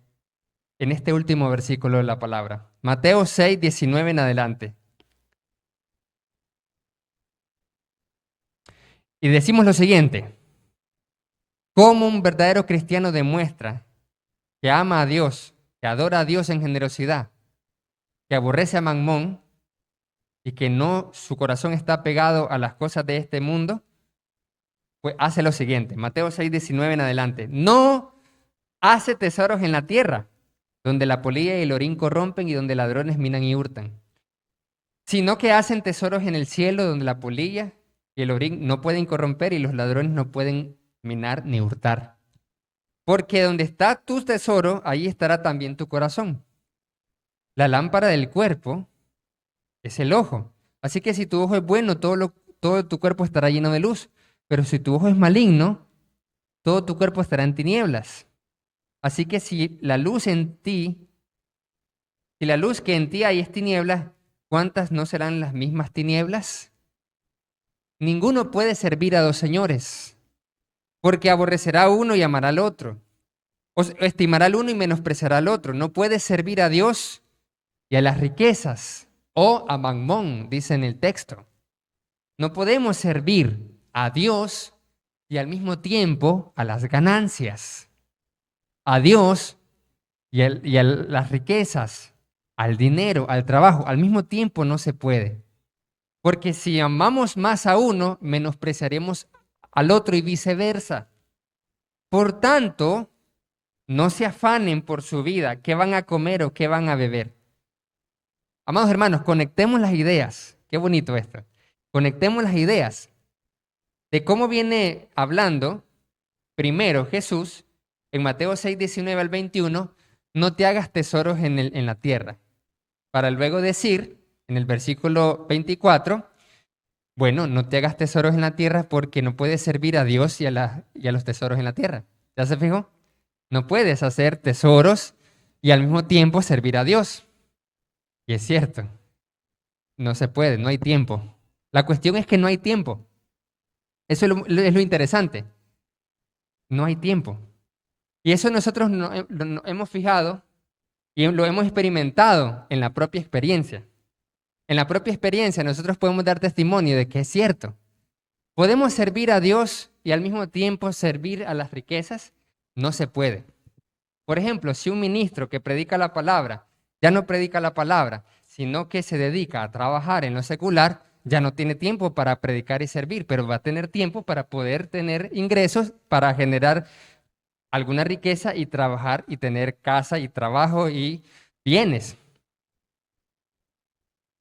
Speaker 1: en este último versículo de la palabra, Mateo 6, 19 en adelante. Y decimos lo siguiente: ¿cómo un verdadero cristiano demuestra que ama a Dios, que adora a Dios en generosidad, que aborrece a Mamón y que no, su corazón está pegado a las cosas de este mundo? Pues hace lo siguiente, Mateo 6, 19 en adelante. No hace tesoros en la tierra, donde la polilla y el orín corrompen y donde ladrones minan y hurtan, sino que hacen tesoros en el cielo, donde la polilla y el orín no pueden corromper y los ladrones no pueden minar ni hurtar. Porque donde está tu tesoro, ahí estará también tu corazón. La lámpara del cuerpo es el ojo. Así que si tu ojo es bueno, todo tu cuerpo estará lleno de luz. Pero si tu ojo es maligno, todo tu cuerpo estará en tinieblas. Así que si la luz que en ti hay es tinieblas, ¿cuántas no serán las mismas tinieblas? Ninguno puede servir a dos señores, porque aborrecerá a uno y amará al otro, o estimará al uno y menospreciará al otro. No puede servir a Dios y a las riquezas, o a Mamón, dice en el texto. No podemos servir a Dios y al mismo tiempo a las ganancias, a Dios y a las riquezas, al dinero, al trabajo. Al mismo tiempo no se puede. Porque si amamos más a uno, menospreciaremos al otro y viceversa. Por tanto, No se afanen por su vida, qué van a comer o qué van a beber. Amados hermanos, conectemos las ideas. Qué bonito esto. Conectemos las ideas de cómo viene hablando primero Jesús en Mateo 6, 19 al 21, no te hagas tesoros en la tierra. Para luego decir, en el versículo 24, bueno, no te hagas tesoros en la tierra porque no puedes servir a Dios y a los tesoros en la tierra. ¿Ya se fijó? No puedes hacer tesoros y al mismo tiempo servir a Dios. Y es cierto, no se puede, no hay tiempo. La cuestión es que no hay tiempo. Eso es lo interesante. No hay tiempo. Y eso nosotros lo hemos fijado y lo hemos experimentado en la propia experiencia. En la propia experiencia nosotros podemos dar testimonio de que es cierto. ¿Podemos servir a Dios y al mismo tiempo servir a las riquezas? No se puede. Por ejemplo, si un ministro que predica la palabra ya no predica la palabra, sino que se dedica a trabajar en lo secular, ya no tiene tiempo para predicar y servir, pero va a tener tiempo para poder tener ingresos, para generar alguna riqueza y trabajar y tener casa y trabajo y bienes.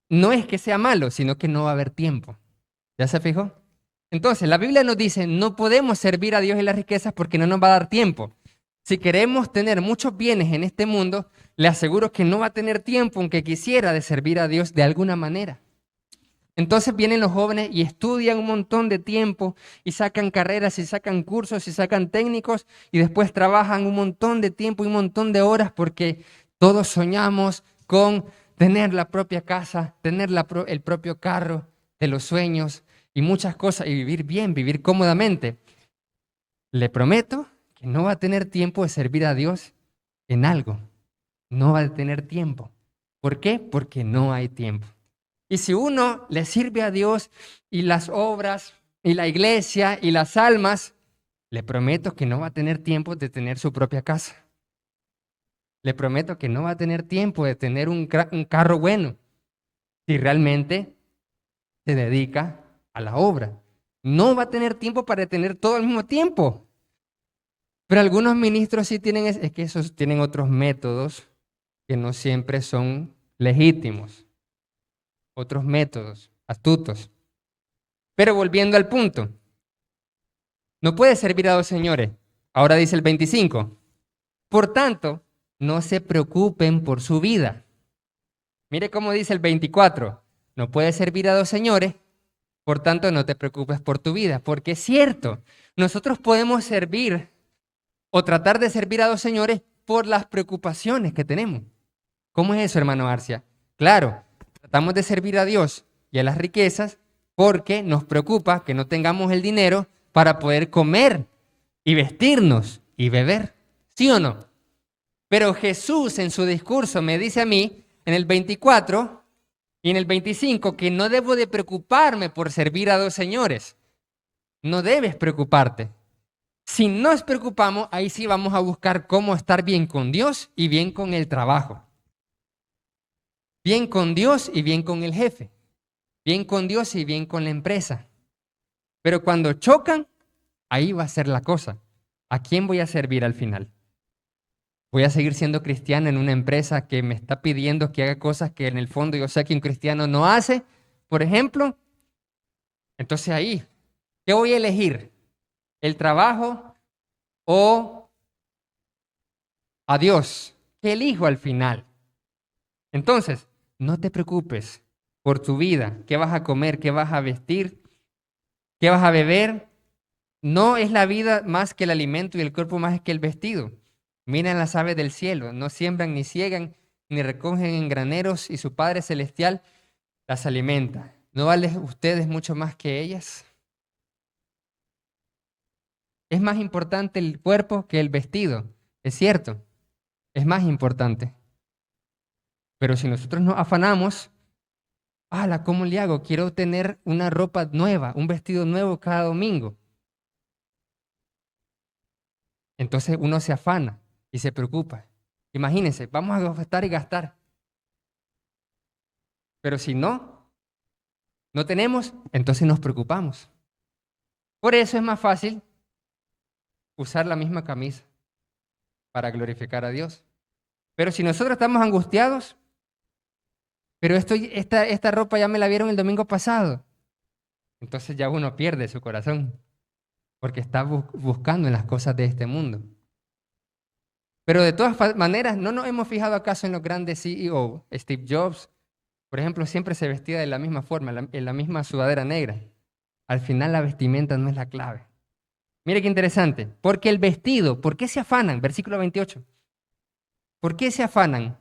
Speaker 1: No es que sea malo, sino que no va a haber tiempo. ¿Ya se fijó? Entonces, la Biblia nos dice, no podemos servir a Dios y las riquezas porque no nos va a dar tiempo. Si queremos tener muchos bienes en este mundo, le aseguro que no va a tener tiempo, aunque quisiera, de servir a Dios de alguna manera. Entonces vienen los jóvenes y estudian un montón de tiempo y sacan carreras y sacan cursos y sacan técnicos y después trabajan un montón de tiempo y un montón de horas porque todos soñamos con tener la propia casa, tener el propio carro de los sueños y muchas cosas y vivir bien, vivir cómodamente. Le prometo que no va a tener tiempo de servir a Dios en algo. No va a tener tiempo. ¿Por qué? Porque no hay tiempo. Y si uno le sirve a Dios y las obras y la iglesia y las almas, le prometo que no va a tener tiempo de tener su propia casa. Le prometo que no va a tener tiempo de tener un carro bueno si realmente se dedica a la obra. No va a tener tiempo para tener todo al mismo tiempo. Pero algunos ministros sí tienen, es que esos tienen otros métodos que no siempre son legítimos. Otros métodos astutos. Pero volviendo al punto, no puede servir a dos señores. Ahora dice el 25. Por tanto, no se preocupen por su vida. Mire cómo dice el 24. No puedes servir a dos señores, por tanto no te preocupes por tu vida. Porque es cierto, nosotros podemos servir o tratar de servir a dos señores por las preocupaciones que tenemos. ¿Cómo es eso, hermano Arcia? Claro, tratamos de servir a Dios y a las riquezas porque nos preocupa que no tengamos el dinero para poder comer y vestirnos y beber. ¿Sí o no? Pero Jesús en su discurso me dice a mí, en el 24 y en el 25, que no debo de preocuparme por servir a dos señores. No debes preocuparte. Si nos preocupamos, ahí sí vamos a buscar cómo estar bien con Dios y bien con el trabajo. Bien con Dios y bien con el jefe. Bien con Dios y bien con la empresa. Pero cuando chocan, ahí va a ser la cosa. ¿A quién voy a servir al final? ¿Voy a seguir siendo cristiano en una empresa que me está pidiendo que haga cosas que en el fondo yo sé que un cristiano no hace? Por ejemplo, entonces ahí, ¿qué voy a elegir? ¿El trabajo o a Dios? ¿Qué elijo al final? Entonces, no te preocupes por tu vida. ¿Qué vas a comer? ¿Qué vas a vestir? ¿Qué vas a beber? No es la vida más que el alimento y el cuerpo más que el vestido. Miren las aves del cielo, no siembran ni ciegan ni recogen en graneros y su Padre Celestial las alimenta. ¿No valen ustedes mucho más que ellas? Es más importante el cuerpo que el vestido, es cierto, es más importante. Pero si nosotros nos afanamos, ¡hala! ¿Cómo le hago? Quiero tener una ropa nueva, un vestido nuevo cada domingo. Entonces uno se afana y se preocupa. Imagínense, vamos a gastar y gastar. Pero si no tenemos, entonces nos preocupamos. Por eso es más fácil usar la misma camisa. para glorificar a Dios. Pero si nosotros estamos angustiados, pero esta ropa ya me la vieron el domingo pasado, entonces ya uno pierde su corazón, porque está buscando en las cosas de este mundo. Pero de todas maneras, ¿no nos hemos fijado acaso en los grandes CEO? Steve Jobs, por ejemplo, siempre se vestía de la misma forma, en la misma sudadera negra. Al final la vestimenta no es la clave. Mire qué interesante, porque el vestido, ¿por qué se afanan? Versículo 28. ¿Por qué se afanan?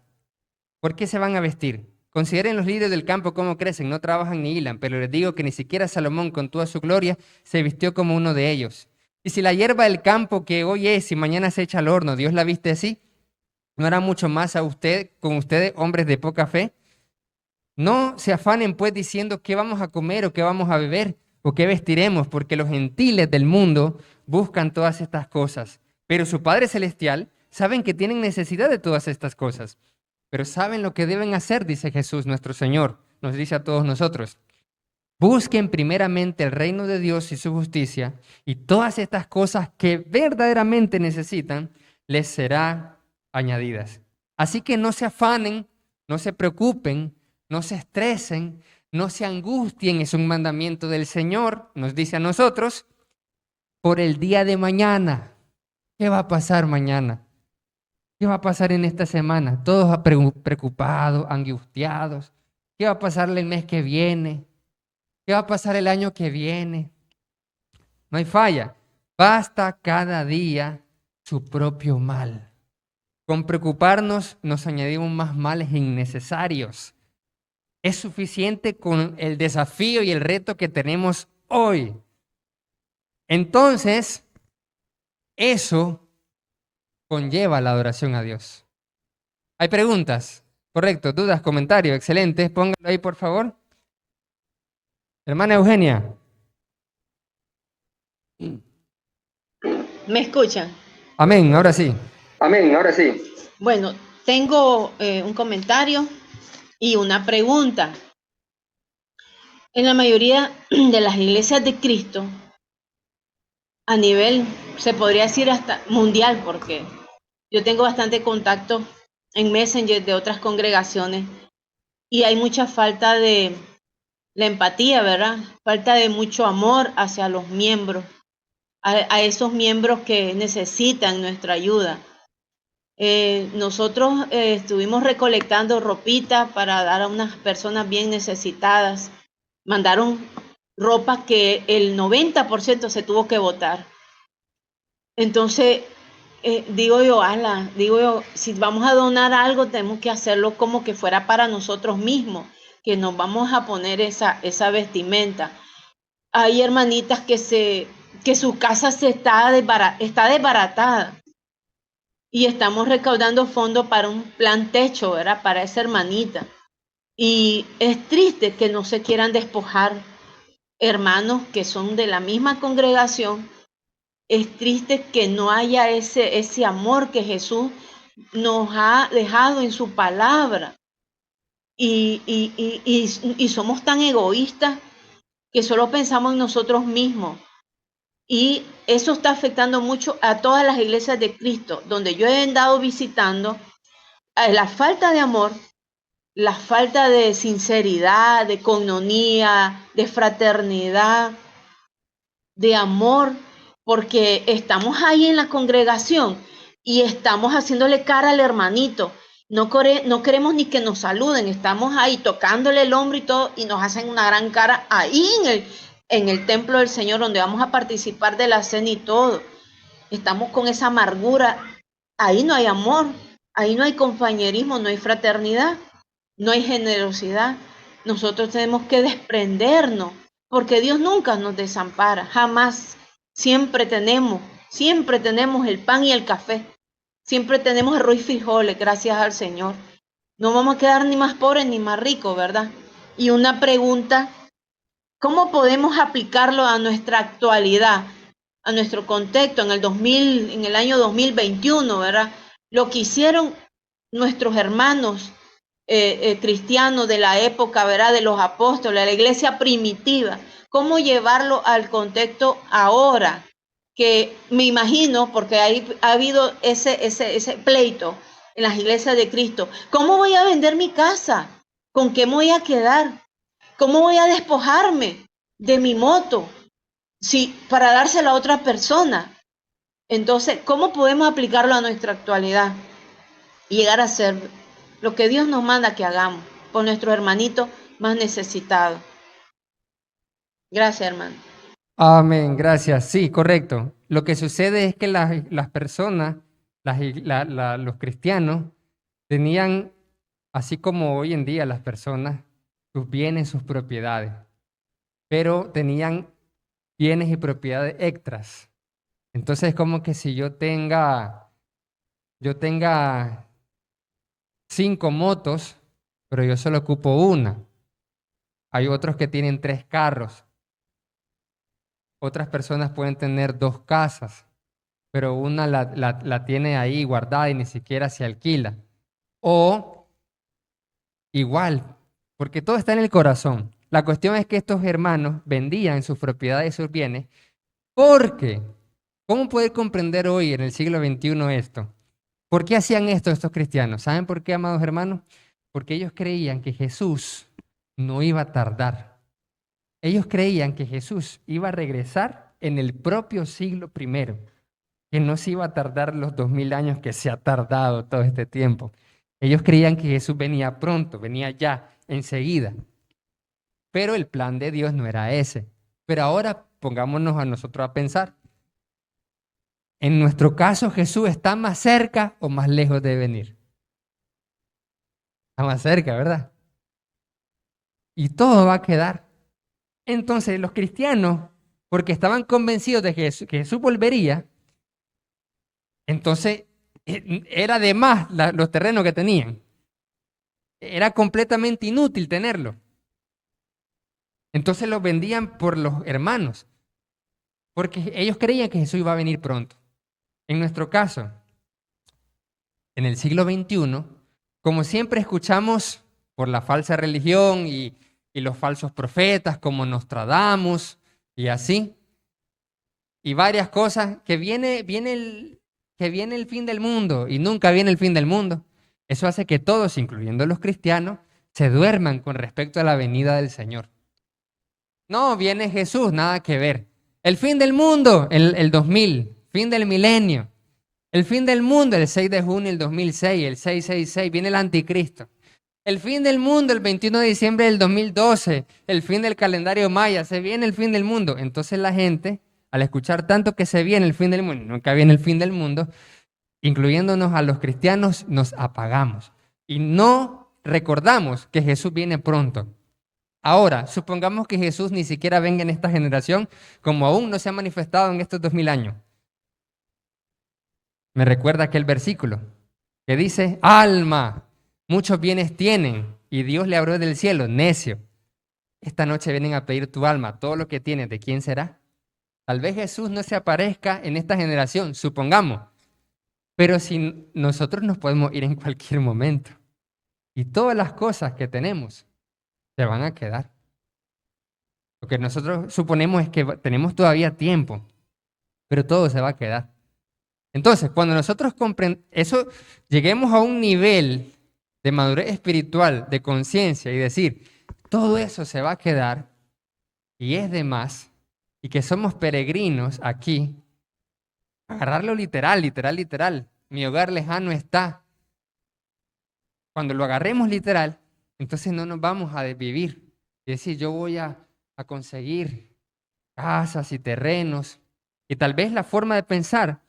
Speaker 1: ¿Por qué se van a vestir? Consideren los líderes del campo cómo crecen, no trabajan ni hilan, pero les digo que ni siquiera Salomón con toda su gloria se vistió como uno de ellos. Y si la hierba del campo que hoy es y mañana se echa al horno, Dios la viste así, ¿no hará mucho más con ustedes, hombres de poca fe? No se afanen pues diciendo qué vamos a comer o qué vamos a beber o qué vestiremos, porque los gentiles del mundo buscan todas estas cosas. Pero su Padre Celestial saben que tienen necesidad de todas estas cosas. Pero saben lo que deben hacer, dice Jesús nuestro Señor, nos dice a todos nosotros. Busquen primeramente el reino de Dios y su justicia, y todas estas cosas que verdaderamente necesitan les serán añadidas. Así que no se afanen, no se preocupen, no se estresen, no se angustien, es un mandamiento del Señor, nos dice a nosotros, por el día de mañana. ¿Qué va a pasar mañana? ¿Qué va a pasar en esta semana? Todos preocupados, angustiados. ¿Qué va a pasar el mes que viene? ¿Qué va a pasar el año que viene? No hay falla. Basta cada día su propio mal. Con preocuparnos nos añadimos más males innecesarios. Es suficiente con el desafío y el reto que tenemos hoy. Entonces, eso conlleva la adoración a Dios. ¿Hay preguntas? Correcto, dudas, comentarios, excelente. Póngalo ahí, por favor. Hermana Eugenia.
Speaker 3: ¿Me escuchan?
Speaker 1: Amén, ahora sí.
Speaker 2: Amén, ahora sí.
Speaker 3: Bueno, tengo un comentario y una pregunta. En la mayoría de las iglesias de Cristo, a nivel, se podría decir hasta mundial, porque yo tengo bastante contacto en Messenger de otras congregaciones y hay mucha falta de la empatía, ¿verdad? Falta de mucho amor hacia los miembros, a esos miembros que necesitan nuestra ayuda. Nosotros estuvimos recolectando ropita para dar a unas personas bien necesitadas. Mandaron ropa que el 90% se tuvo que botar. Entonces, digo yo, si vamos a donar algo, tenemos que hacerlo como que fuera para nosotros mismos, que nos vamos a poner esa vestimenta. Hay hermanitas que su casa está desbaratada y estamos recaudando fondos para un plan techo, ¿verdad? Para esa hermanita. Y es triste que no se quieran despojar hermanos que son de la misma congregación. Es triste que no haya ese amor que Jesús nos ha dejado en su palabra. Y somos tan egoístas que solo pensamos en nosotros mismos. Y eso está afectando mucho a todas las iglesias de Cristo, donde yo he andado visitando. La falta de amor, la falta de sinceridad, de coinonía, de fraternidad, de amor, porque estamos ahí en la congregación y estamos haciéndole cara al hermanito. No queremos ni que nos saluden, estamos ahí tocándole el hombro y todo, y nos hacen una gran cara ahí en el templo del Señor, donde vamos a participar de la cena y todo. Estamos con esa amargura. Ahí no hay amor, ahí no hay compañerismo, no hay fraternidad, no hay generosidad. Nosotros tenemos que desprendernos, porque Dios nunca nos desampara, jamás. Siempre tenemos el pan y el café. Siempre tenemos arroz y frijoles, gracias al Señor. No vamos a quedar ni más pobres ni más ricos, ¿verdad? Y una pregunta, ¿cómo podemos aplicarlo a nuestra actualidad, a nuestro contexto en el año 2021, ¿verdad? Lo que hicieron nuestros hermanos cristianos de la época, ¿verdad? De los apóstoles, de la iglesia primitiva. ¿Cómo llevarlo al contexto ahora? que me imagino, porque ha habido ese pleito en las iglesias de Cristo. ¿Cómo voy a vender mi casa? ¿Con qué me voy a quedar? ¿Cómo voy a despojarme de mi moto para dársela a otra persona? Entonces, ¿cómo podemos aplicarlo a nuestra actualidad y llegar a hacer lo que Dios nos manda que hagamos por nuestros hermanitos más necesitados? Gracias, hermano.
Speaker 1: Amén, gracias. Sí, correcto. Lo que sucede es que las personas, los cristianos, tenían, así como hoy en día las personas, sus bienes, sus propiedades, pero tenían bienes y propiedades extras. Entonces es como que si yo tenga 5 motos, pero yo solo ocupo una. Hay otros que tienen 3 carros. Otras personas pueden tener 2 casas, pero una la tiene ahí guardada y ni siquiera se alquila. O igual, porque todo está en el corazón. La cuestión es que estos hermanos vendían sus propiedades y sus bienes porque, ¿cómo poder comprender hoy en el siglo XXI esto? ¿Por qué hacían esto estos cristianos? ¿Saben por qué, amados hermanos? Porque ellos creían que Jesús no iba a tardar. Ellos creían que Jesús iba a regresar en el propio siglo I, que no se iba a tardar los 2000 años que se ha tardado todo este tiempo. Ellos creían que Jesús venía pronto, venía ya, enseguida. Pero el plan de Dios no era ese. Pero ahora pongámonos a nosotros a pensar. En nuestro caso, ¿Jesús está más cerca o más lejos de venir? Está más cerca, ¿verdad? Y todo va a quedar. Entonces los cristianos, porque estaban convencidos de que Jesús volvería, entonces era de más los terrenos que tenían. Era completamente inútil tenerlo. Entonces los vendían por los hermanos, porque ellos creían que Jesús iba a venir pronto. En nuestro caso, en el siglo XXI, como siempre escuchamos por la falsa religión y los falsos profetas como Nostradamus y así, y varias cosas, que viene el fin del mundo y nunca viene el fin del mundo. Eso hace que todos, incluyendo los cristianos, se duerman con respecto a la venida del Señor. No, viene Jesús, nada que ver. El fin del mundo, el 2000, fin del milenio. El fin del mundo, el 6 de junio del 2006, el 666, viene el anticristo. El fin del mundo, el 21 de diciembre del 2012, el fin del calendario maya, se viene el fin del mundo. Entonces la gente, al escuchar tanto que se viene el fin del mundo, nunca viene el fin del mundo, incluyéndonos a los cristianos, nos apagamos y no recordamos que Jesús viene pronto. Ahora, supongamos que Jesús ni siquiera venga en esta generación, como aún no se ha manifestado en estos 2000 años. Me recuerda aquel versículo que dice, alma, muchos bienes tienen y Dios le abrió del cielo, necio. Esta noche vienen a pedir tu alma, todo lo que tienes, ¿de quién será? Tal vez Jesús no se aparezca en esta generación, supongamos, pero si nosotros nos podemos ir en cualquier momento y todas las cosas que tenemos se van a quedar. Lo que nosotros suponemos es que tenemos todavía tiempo, pero todo se va a quedar. Entonces, cuando nosotros eso, lleguemos a un nivel de madurez espiritual, de conciencia y decir, todo eso se va a quedar y es de más, y que somos peregrinos aquí, agarrarlo literal, literal, literal. Mi hogar lejano está. Cuando lo agarremos literal, entonces no nos vamos a desvivir y decir, yo voy a conseguir casas y terrenos. Y tal vez la forma de pensar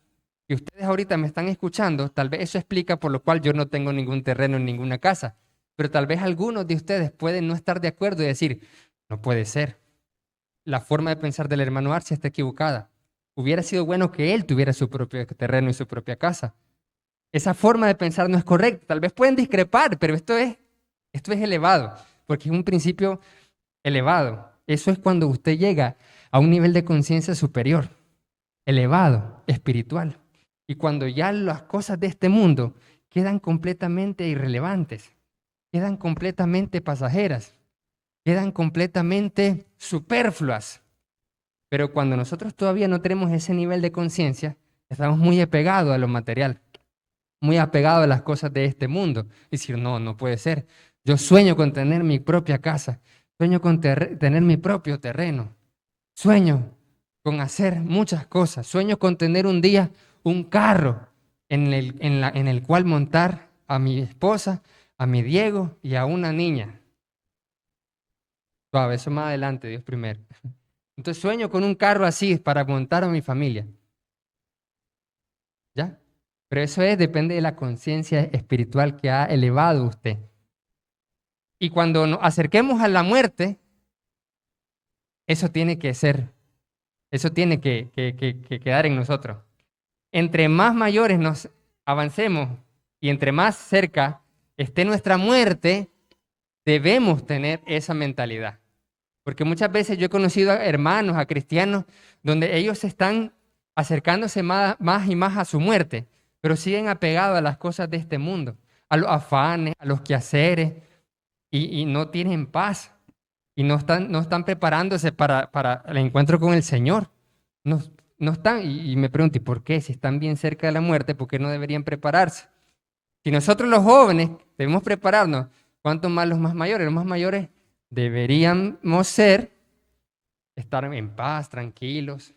Speaker 1: que ustedes ahorita me están escuchando, tal vez eso explica por lo cual yo no tengo ningún terreno en ninguna casa. Pero tal vez algunos de ustedes pueden no estar de acuerdo y decir, no puede ser. La forma de pensar del hermano Arce está equivocada. Hubiera sido bueno que él tuviera su propio terreno y su propia casa. Esa forma de pensar no es correcta. Tal vez pueden discrepar, pero esto es elevado, porque es un principio elevado. Eso es cuando usted llega a un nivel de conciencia superior, elevado, espiritual. Y cuando ya las cosas de este mundo quedan completamente irrelevantes, quedan completamente pasajeras, quedan completamente superfluas. Pero cuando nosotros todavía no tenemos ese nivel de conciencia, estamos muy apegados a lo material, muy apegados a las cosas de este mundo. Y decir, no, no puede ser. Yo sueño con tener mi propia casa, sueño con tener mi propio terreno, sueño con hacer muchas cosas, sueño con tener un día un carro en el cual montar a mi esposa, a mi Diego y a una niña. Suave, eso más adelante, Dios primero. Entonces sueño con un carro así para montar a mi familia. ¿Ya? Pero eso depende de la conciencia espiritual que ha elevado usted. Y cuando nos acerquemos a la muerte, eso tiene que ser, eso tiene que quedar en nosotros. Entre más mayores nos avancemos y entre más cerca esté nuestra muerte, debemos tener esa mentalidad. Porque muchas veces yo he conocido a hermanos, a cristianos, donde ellos están acercándose más y más a su muerte, pero siguen apegados a las cosas de este mundo, a los afanes, a los quehaceres, y no tienen paz, y no están preparándose para el encuentro con el Señor. No están, y me pregunto, ¿y por qué? Si están bien cerca de la muerte, ¿por qué no deberían prepararse? Si nosotros los jóvenes debemos prepararnos, ¿cuánto más los más mayores? Los más mayores deberíamos estar en paz, tranquilos.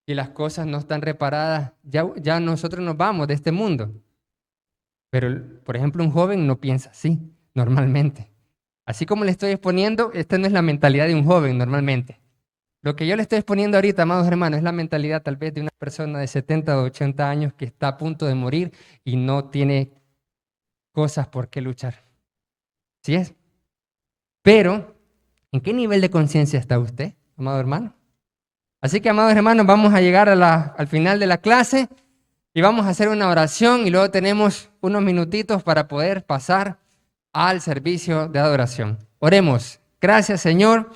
Speaker 1: Si las cosas no están reparadas, ya nosotros nos vamos de este mundo. Pero, por ejemplo, un joven no piensa así, normalmente. Así como le estoy exponiendo, esta no es la mentalidad de un joven normalmente. Lo que yo le estoy exponiendo ahorita, amados hermanos, es la mentalidad tal vez de una persona de 70 o 80 años que está a punto de morir y no tiene cosas por qué luchar. ¿Sí es? Pero, ¿en qué nivel de conciencia está usted, amado hermano? Así que, amados hermanos, vamos a llegar al final de la clase y vamos a hacer una oración y luego tenemos unos minutitos para poder pasar al servicio de adoración. Oremos. Gracias, Señor,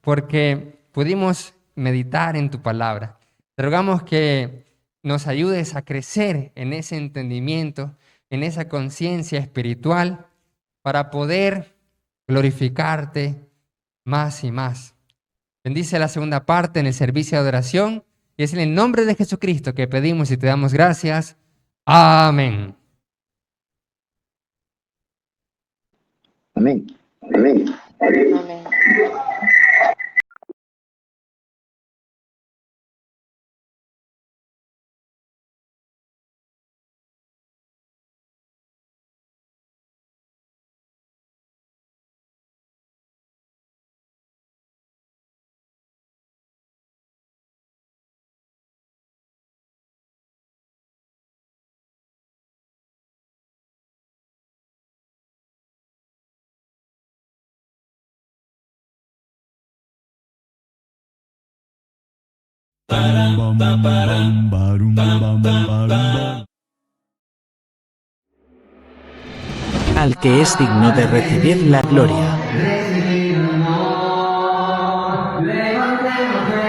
Speaker 1: porque pudimos meditar en tu palabra. Te rogamos que nos ayudes a crecer en ese entendimiento, en esa conciencia espiritual, para poder glorificarte más y más. Bendice la segunda parte en el servicio de adoración y es en el nombre de Jesucristo que pedimos y te damos gracias. Amén.
Speaker 4: Amén. Amén.
Speaker 3: Amén.
Speaker 5: Al que es digno de recibir la gloria.
Speaker 6: Levantemos